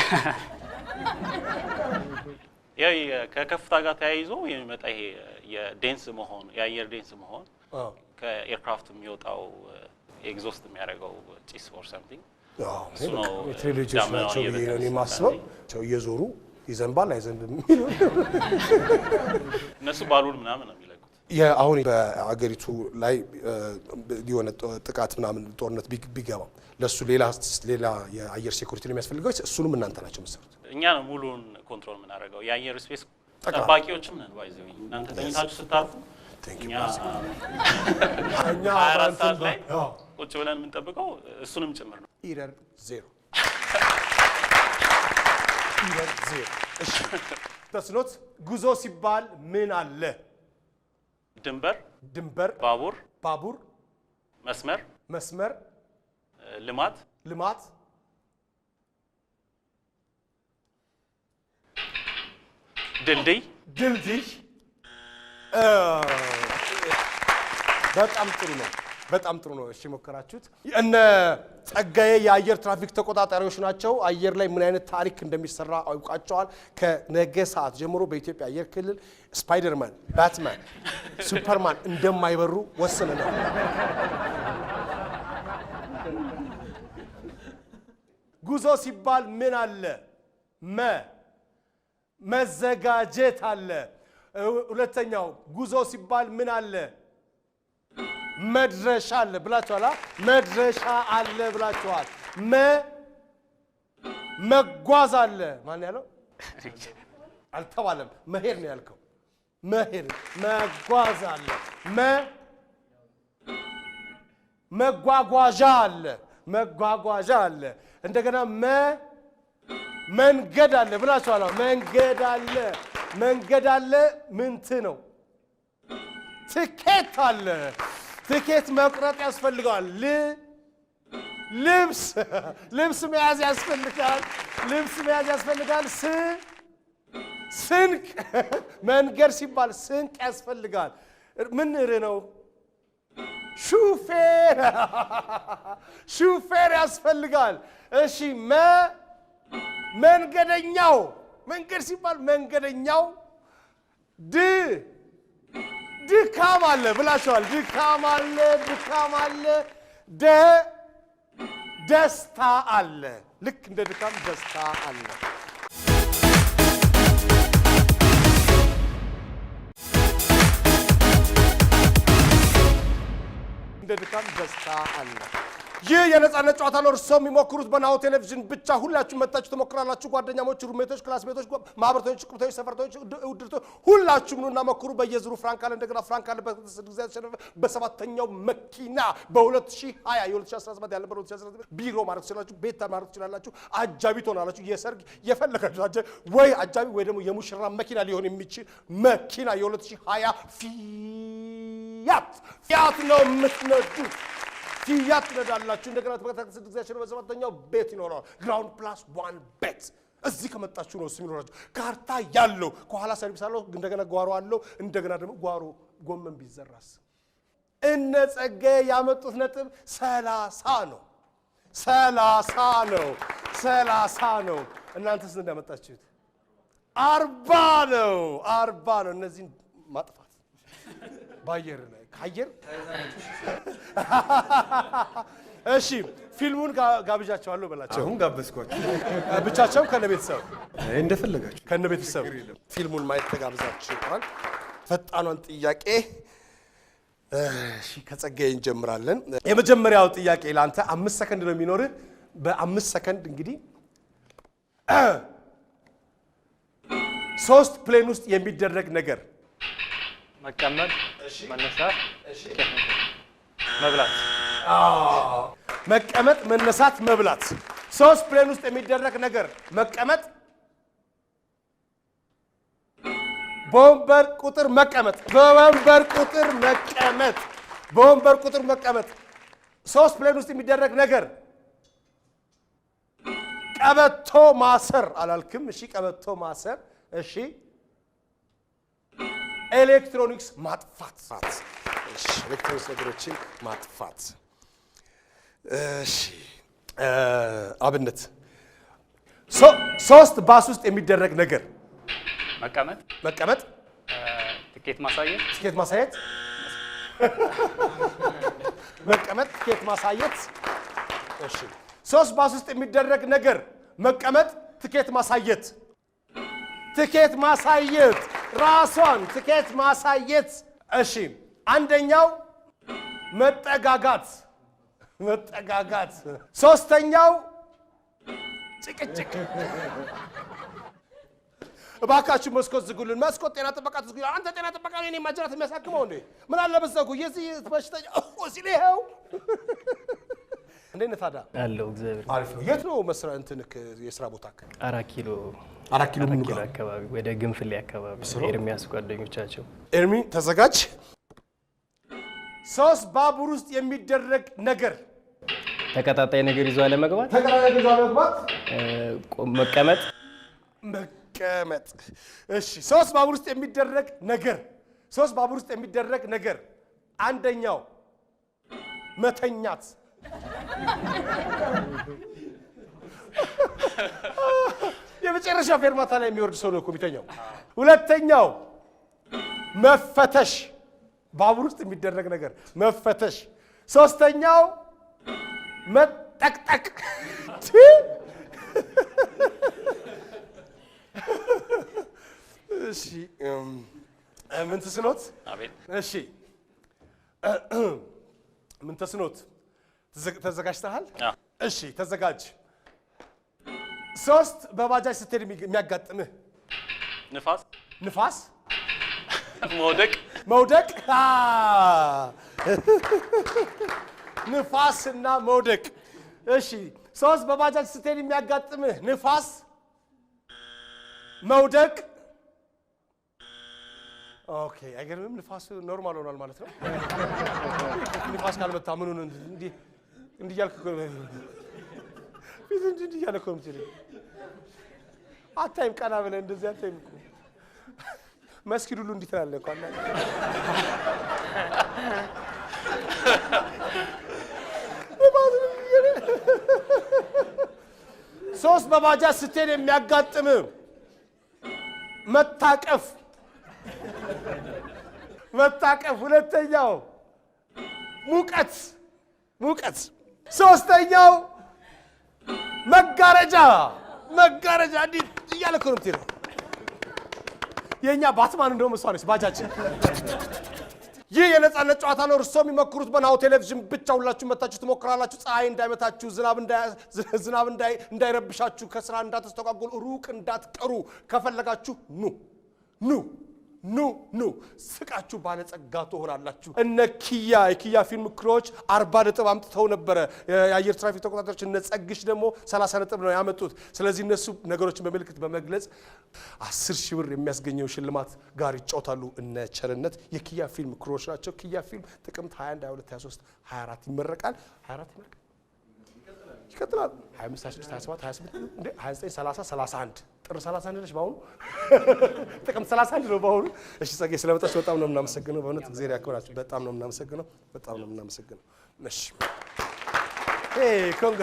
ያው ከከፍታ ጋር ተያይዞ የሚመጣ ይሄ የዴንስ መሆን የአየር ዴንስ መሆን ከኤርክራፍት የሚወጣው ኤግዞስት የሚያደርገው ጭስ ኦር ሳምቲንግ እሱ ነው። ሜትሮሎጂ ናቸው ብዬ ነው የማስበው። እየዞሩ ይዘንባል አይዘንብም የሚሉ እነሱ ባሉን ምናምን ነው የሚለቁት። አሁን በአገሪቱ ላይ የሆነ ጥቃት ምናምን ጦርነት ቢገባ ለሱ ሌላ የአየር ሴኩሪቲ የሚያስፈልገው እሱንም እናንተ ናቸው የምትሰሩት? እኛ ነው ሙሉን ኮንትሮል የምናደርገው። የአየር ስፔስ ጠባቂዎችም ነን። ባይዘው እናንተ ተኝታችሁ ስታርፉ እኛ 24 ሰዓት ላይ ቁጭ ብለን የምንጠብቀው እሱንም ጭምር ነው። ኢረር ዜሮ። እሺ ተስኖት፣ ጉዞ ሲባል ምን አለ? ድንበር፣ ባቡር፣ መስመር፣ ልማት፣ ድልድይ። በጣም ጥሩ ነው። እሺ ሞከራችሁት። እነ ጸጋዬ የአየር ትራፊክ ተቆጣጣሪዎች ናቸው። አየር ላይ ምን አይነት ታሪክ እንደሚሰራ አውቃቸዋል። ከነገ ሰዓት ጀምሮ በኢትዮጵያ አየር ክልል ስፓይደርማን፣ ባትማን፣ ሱፐርማን እንደማይበሩ ወስነናል። ጉዞ ሲባል ምን አለ? መዘጋጀት አለ። ሁለተኛው ጉዞ ሲባል ምን አለ? መድረሻ አለ ብላችኋል። መድረሻ አለ ብላችኋል። መጓዝ አለ። ማን ያለው? አልተባለም። መሄድ ነው ያልከው። መሄድ መጓዝ አለ። መጓጓዣ አለ። መጓጓዣ አለ። እንደገና መንገድ አለ ብላችኋል። መንገድ አለ። መንገድ አለ። ምንት ነው? ትኬት አለ። ትኬት መቁረጥ ያስፈልጋል። ልብስ መያዝ ያስፈልጋል። ልብስ መያዝ ያስፈልጋል። ስንቅ መንገድ ሲባል ስንቅ ያስፈልጋል። ምን ነው? ሹፌር ያስፈልጋል። እሺ መንገደኛው መንገድ ሲባል መንገደኛው ድካም አለ ብላችኋል። ድካም አለ። ድካም አለ። ደስታ አለ። ልክ እንደ ድካም ደስታ አለ። እንደ ድካም ደስታ አለ። ይህ የነጻነት ጨዋታ ነው። እርስዎ የሚሞክሩት በናሁ ቴሌቪዥን ብቻ። ሁላችሁም መጣችሁ ትሞክራላችሁ። ጓደኛሞች፣ ሩሜቶች፣ ክላስሜቶች፣ ማህበርተኞች፣ ቁብቶች፣ ሰፈርተኞች፣ ውድድርቶች ሁላችሁም ኑና ሞክሩ። በየዙሩ ፍራንክ አለ። እንደገና ፍራንክ አለ። ጊዜ ተሸነፈ። በሰባተኛው መኪና በ2020 የ2017 ያለ በ2019 ቢሮ ማለት ትችላላችሁ። ቤት ማለት ትችላላችሁ። አጃቢ ትሆናላችሁ። የሰርግ የፈለጋችሁ አጃቢ ወይ አጃቢ ወይ ደግሞ የሙሽራ መኪና ሊሆን የሚችል መኪና የ2020 ፊያት ነው የምትነዱት። ፊያት ትነዳላችሁ። እንደገና ተከታታይ 6 ጊዜ አሸነፈ። በሰባተኛው ቤት ይኖራል። ግራውንድ ፕላስ 1 ቤት። እዚህ ከመጣችሁ ነው ስም ይኖራችሁ። ካርታ ያለው ከኋላ ሰርቪስ አለው። እንደገና ጓሮ አለው። እንደገና ደግሞ ጓሮ ጎመን ቢዘራስ። እነ ጸጋዬ ያመጡት ነጥብ 30 ነው። 30 ነው። እናንተስ እንዳመጣችሁት 40 ነው። 40 ነው። እነዚህን ማጥፋት ባየር ላይ ካየር እሺ ፊልሙን ጋብዣቸዋለሁ በላቸው። አሁን ጋበዝኳቸው። ብቻቸው ከነቤተሰብ እንደፈለጋችሁ ከነቤተሰብ ፊልሙን ማየት ተጋብዛችኋል። ፈጣኗን ጥያቄ እሺ ከጸጋዬ እንጀምራለን። የመጀመሪያው ጥያቄ ለአንተ 5 ሰከንድ ነው የሚኖርህ። በ5 ሰከንድ እንግዲህ 3 ፕሌን ውስጥ የሚደረግ ነገር መቀመጥ፣ መነሳት፣ መብላት። መቀመጥ፣ መነሳት፣ መብላት። 3 ፕሌን ውስጥ የሚደረግ ነገር መቀመጥ፣ በወንበር ቁጥር መቀመጥ፣ በወንበር ቁጥር መቀመጥ፣ በወንበር ቁጥር መቀመጥ። 3 ፕሌን ውስጥ የሚደረግ ነገር ቀበቶ ማሰር አላልክም? እሺ ቀበቶ ማሰር። እሺ ኤሌክትሮኒክስ ማጥፋት። እሺ ኤሌክትሮኒክስ ነገሮችን ማጥፋት። እሺ አብነት 3 ባስ ውስጥ የሚደረግ ነገር መቀመጥ፣ ትኬት ማሳየት፣ መቀመጥ፣ ትኬት ማሳየት። እሺ 3 ባስ ውስጥ የሚደረግ ነገር መቀመጥ፣ ትኬት ማሳየት፣ ትኬት ማሳየት ራሷን ትኬት ማሳየት። እሺ አንደኛው መጠጋጋት፣ ሶስተኛው ጭቅጭቅ። እባካችሁ መስኮት ዝጉልን። መስኮት ጤና ጥበቃ ዝጉ። አንተ ጤና ጥበቃ ነው እኔ ማጀራት የሚያሳክመው እንዴ? ምን አለ በዘጉ የዚህ በሽተኛ ሲል ይኸው። እንዴት ነህ ታዲያ? አለው እግዚአብሔር አሪፍ ነው። የት ነው መስራት እንትንክ የስራ ቦታ? 4 ኪሎ አካባቢ ወደ ግንፍሌ አካባቢ ኤርሚያስ ጓደኞቻቸው። ኤርሚ ተዘጋጅ። 3 ባቡር ውስጥ የሚደረግ ነገር ተቀጣጣይ ነገር ይዞ አለመግባት፣ መቀመጥ። እሺ 3 ባቡር ውስጥ የሚደረግ ነገር 3 ባቡር ውስጥ የሚደረግ ነገር አንደኛው መተኛት፣ የመጨረሻ ፌርማታ ላይ የሚወርድ ሰው ነው እኮ የሚተኛው። ሁለተኛው መፈተሽ፣ ባቡር ውስጥ የሚደረግ ነገር መፈተሽ። ሶስተኛው መጠቅጠቅ። እሺ ምን ተስኖት? አቤት። እሺ ምን ተስኖት? ተዘጋጅተሃል? እሺ ተዘጋጅ። 3 በባጃጅ ስትሄድ የሚያጋጥምህ ንፋስ መውደቅ ንፋስና መውደቅ። እሺ 3 በባጃጅ ስትሄድ የሚያጋጥምህ ንፋስ መውደቅ። ኦኬ አይገርምም? ንፋስ ኖርማል ሆኗል ማለት ነው። ንፋስ ካልመታ ምኑን እንዲህ እያልክ እንዲህ እያልክ ነው የምትሄደው። አታይም? ቀና ብለህ እንደዚህ አታይም እኮ። መስጊድ ሁሉ እንዲህ ትላለህ እኮ አንዳንዴ። 3 በባጃጅ ስትሄድ የሚያጋጥምህ መታቀፍ። ሁለተኛው ሙቀት። ሶስተኛው መጋረጃ እንዲህ እያልክ ነው የምትሄደው። የእኛ ባትማን እንደውም እሷ ነች ባጃጅ። ይህ የነጻነት ጨዋታ ነው። እርስዎ የሚሞክሩት በናሁ ቴሌቪዥን ብቻ። ሁላችሁ መታችሁ ትሞክራላችሁ። ፀሐይ እንዳይመታችሁ፣ ዝናብ እንዳይረብሻችሁ፣ ከስራ እንዳትስተጓጎሉ፣ ሩቅ እንዳትቀሩ ከፈለጋችሁ ኑ ስቃችሁ ባለጸጋ ትሆናላችሁ። እነ የኪያ ፊልም ክሮች 40 ነጥብ አምጥተው ነበረ። የአየር ትራፊክ ተቆጣጣሪዎች እነ ጸግሽ ደግሞ 30 ነጥብ ነው ያመጡት። ስለዚህ እነሱ ነገሮችን በምልክት በመግለጽ 10,000 ብር የሚያስገኘው ሽልማት ጋር ይጫወታሉ። እነ ቸርነት የኪያ ፊልም ክሮች ናቸው። ኪያ ፊልም ጥቅምት 21፣ 22፣ 23፣ 24 ይመረቃል። 24 ይመረቃል። ይቀጥላል። 25፣ 26፣ 27፣ 28 እንዴ 29፣ 30፣ 31 ጥር 31 ነች ባሁኑ። ጥቅምት 31 ነው ባሁኑ። እሺ ጸጌ ስለመጣች በጣም ነው የምናመሰግነው። በእውነት እግዚአብሔር ያክብራችሁ። በጣም ነው የምናመሰግነው። እሺ ኮንጋ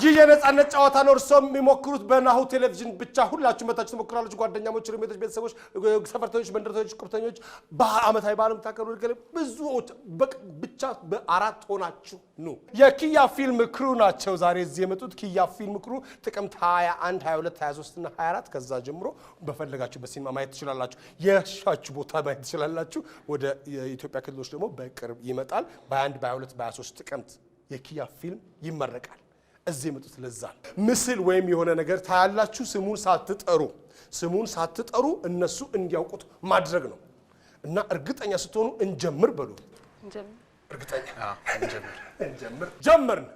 ይህ የነጻነት ጨዋታ ነው። እርስዎ የሚሞክሩት በናሁ ቴሌቪዥን ብቻ። ሁላችሁ መታችሁ ትሞክራላችሁ። ጓደኛሞች፣ ሩሜቶች፣ ቤተሰቦች፣ ሰፈርተኞች፣ መንደርተኞች፣ ቁርተኞች በአመታዊ በዓል የምታከብሩ ብዙዎች ብቻ በ4 ሆናችሁ ኑ። የኪያ ፊልም ክሩ ናቸው ዛሬ እዚህ የመጡት። ኪያ ፊልም ክሩ ጥቅምት 21፣ 22፣ 23 እና 24 ከዛ ጀምሮ በፈለጋችሁ በሲኒማ ማየት ትችላላችሁ። የሻችሁ ቦታ ማየት ትችላላችሁ። ወደ የኢትዮጵያ ክልሎች ደግሞ በቅርብ ይመጣል። በ21፣ በ22፣ በ23 ጥቅምት የኪያ ፊልም ይመረቃል። እዚህ የመጡት ለዛ ምስል ወይም የሆነ ነገር ታያላችሁ። ስሙን ሳትጠሩ እነሱ እንዲያውቁት ማድረግ ነው እና እርግጠኛ ስትሆኑ እንጀምር በሉ። እርግጠኛ እንጀምር። ጀመርን።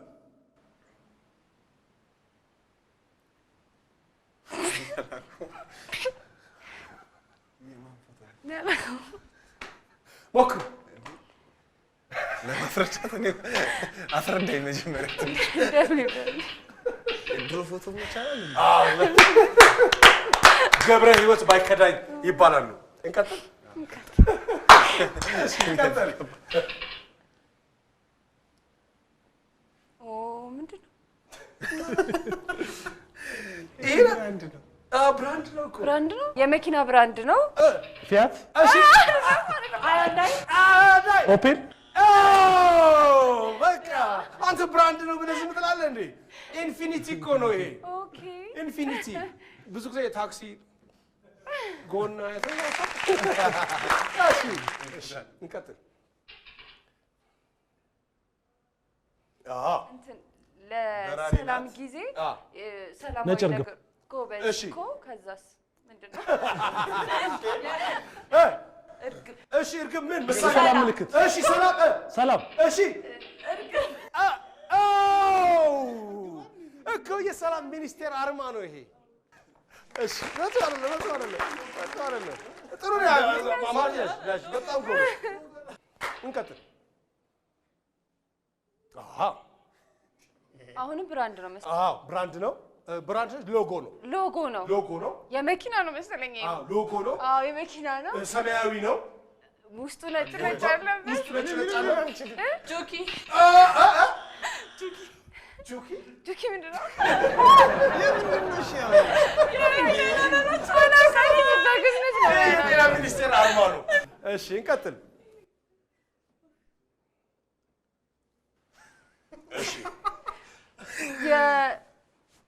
ሞክሩ። ለማፍረቻት ነው አፍረንዳይ መጀመሪያ ድሮ ፎቶ ይቻላል። ገብረ ህይወት ባይከዳኝ ይባላሉ። እንቀጥል። ምንድን ነው? ይሄ ብራንድ ነው እኮ። ብራንድ ነው? የመኪና ብራንድ ነው። ፊያት። እሺ ኦፔል። በቃ አንተ ብራንድ ነው ብለህ ዝም ትላለህ እንዴ? ኢንፊኒቲ እኮ ነው ይሄ። ኦኬ ኢንፊኒቲ ብዙ ጊዜ የታክሲ ጎና ያተኛው። እሺ እንቀጥል። እንትን ለሰላም ጊዜ ሰላማዊ ነገር ጎበዝ እኮ። ከዛስ ምንድን ነው? እሺ እርግብ ምን ሰላም ምልክት። እሺ ሰላም። እሺ እርግብ እኮ የሰላም ሚኒስቴር አርማ ነው ይሄ። እሺ መቶ አይደለም ጥሩ ነው ያማርያሽ ጋሽ በጣም ጎበዝ። እንቀጥል። አሁንም ብራንድ ነው መሰለኝ። ብራንድ ነው። ብራንድ ሎጎ ነው። የመኪና ነው መሰለኝ። ሎጎ ነው። የመኪና ነው። ሰማያዊ ነው። ውስጡ ነጭ አለበት። ጆኪ ምንድን ነው? የሚኒስቴር አርማ ነው። እሺ እንቀጥል። እሺ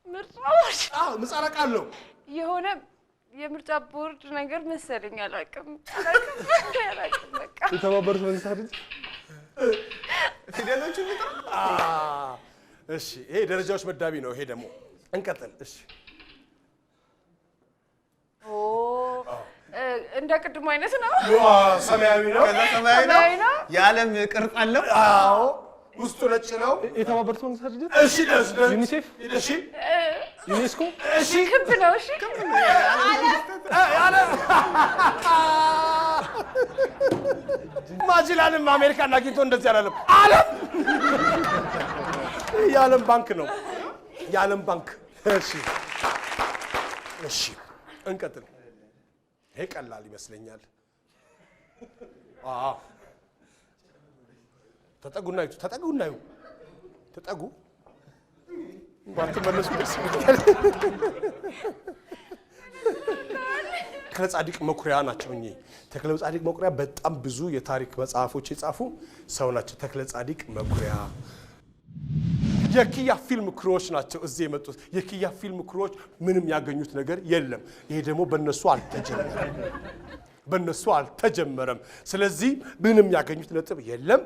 የምርጫዎች ምጻረ ቃል ነው የሆነ የምርጫ ቦርድ ነገር መሰለኝ አላውቅም። በቃ የተባበሩት መንግስታት ድርጅት ፊደሎቹ እሺ ይሄ ደረጃዎች መዳቢ ነው። ይሄ ደግሞ እንቀጥል። እሺ እንደ ቅድሙ አይነት ነው። ሰማያዊ ነው። ሰማያዊ ነው። የዓለም ቅርጽ አለው። አዎ ውስጡ ነጭ ነው። የተባበሩት መንግስታት ድርጅት እሺ ዩኒሴፍ እሺ ዩኔስኮ እሺ ክብ ነው። እሺ ማጅላንም አሜሪካን አግኝቶ እንደዚህ አላለም። ዓለም የዓለም ባንክ ነው። የዓለም ባንክ። እሺ እሺ እንቀጥል። ይሄ ቀላል ይመስለኛል። ተጠጉና ይቱ ተጠጉና ይቱ ተጠጉ ባትመለሱ ደስ ይላል። ተክለ ጻድቅ መኩሪያ ናቸው። እኚህ ተክለ ጻድቅ መኩሪያ በጣም ብዙ የታሪክ መጽሐፎች የጻፉ ሰው ናቸው። ተክለ ጻድቅ መኩሪያ የኪያ ፊልም ክሮች ናቸው እዚህ የመጡት። የኪያ ፊልም ክሮች ምንም ያገኙት ነገር የለም። ይሄ ደግሞ በእነሱ አልተጀመረም። ስለዚህ ምንም ያገኙት ነጥብ የለም።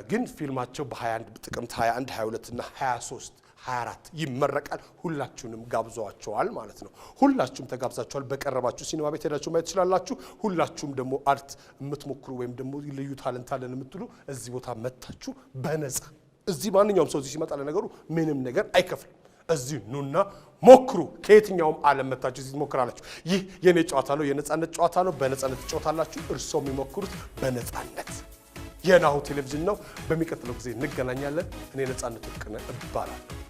ግን ፊልማቸው በ21 ጥቅምት 21 22 እና 23 24 ይመረቃል። ሁላችሁንም ጋብዘዋቸዋል ማለት ነው። ሁላችሁም ተጋብዛችኋል። በቀረባችሁ ሲኒማ ቤት ሄዳችሁ ማየት ትችላላችሁ። ሁላችሁም ደግሞ አርት የምትሞክሩ ወይም ደግሞ ልዩ ታለንት አለን የምትሉ እዚህ ቦታ መታችሁ በነፃ እዚህ ማንኛውም ሰው እዚህ ሲመጣ ለነገሩ ምንም ነገር አይከፍልም። እዚህ ኑና ሞክሩ። ከየትኛውም ዓለም መታችሁ እዚህ ትሞክራላችሁ። ይህ የኔ ጨዋታ ነው፣ የነፃነት ጨዋታ ነው። በነፃነት ትጫወታላችሁ። እርስዎ የሚሞክሩት በነፃነት። የናሁ ቴሌቪዥን ነው። በሚቀጥለው ጊዜ እንገናኛለን። እኔ ነፃነት ወርቅነህ እባላለሁ።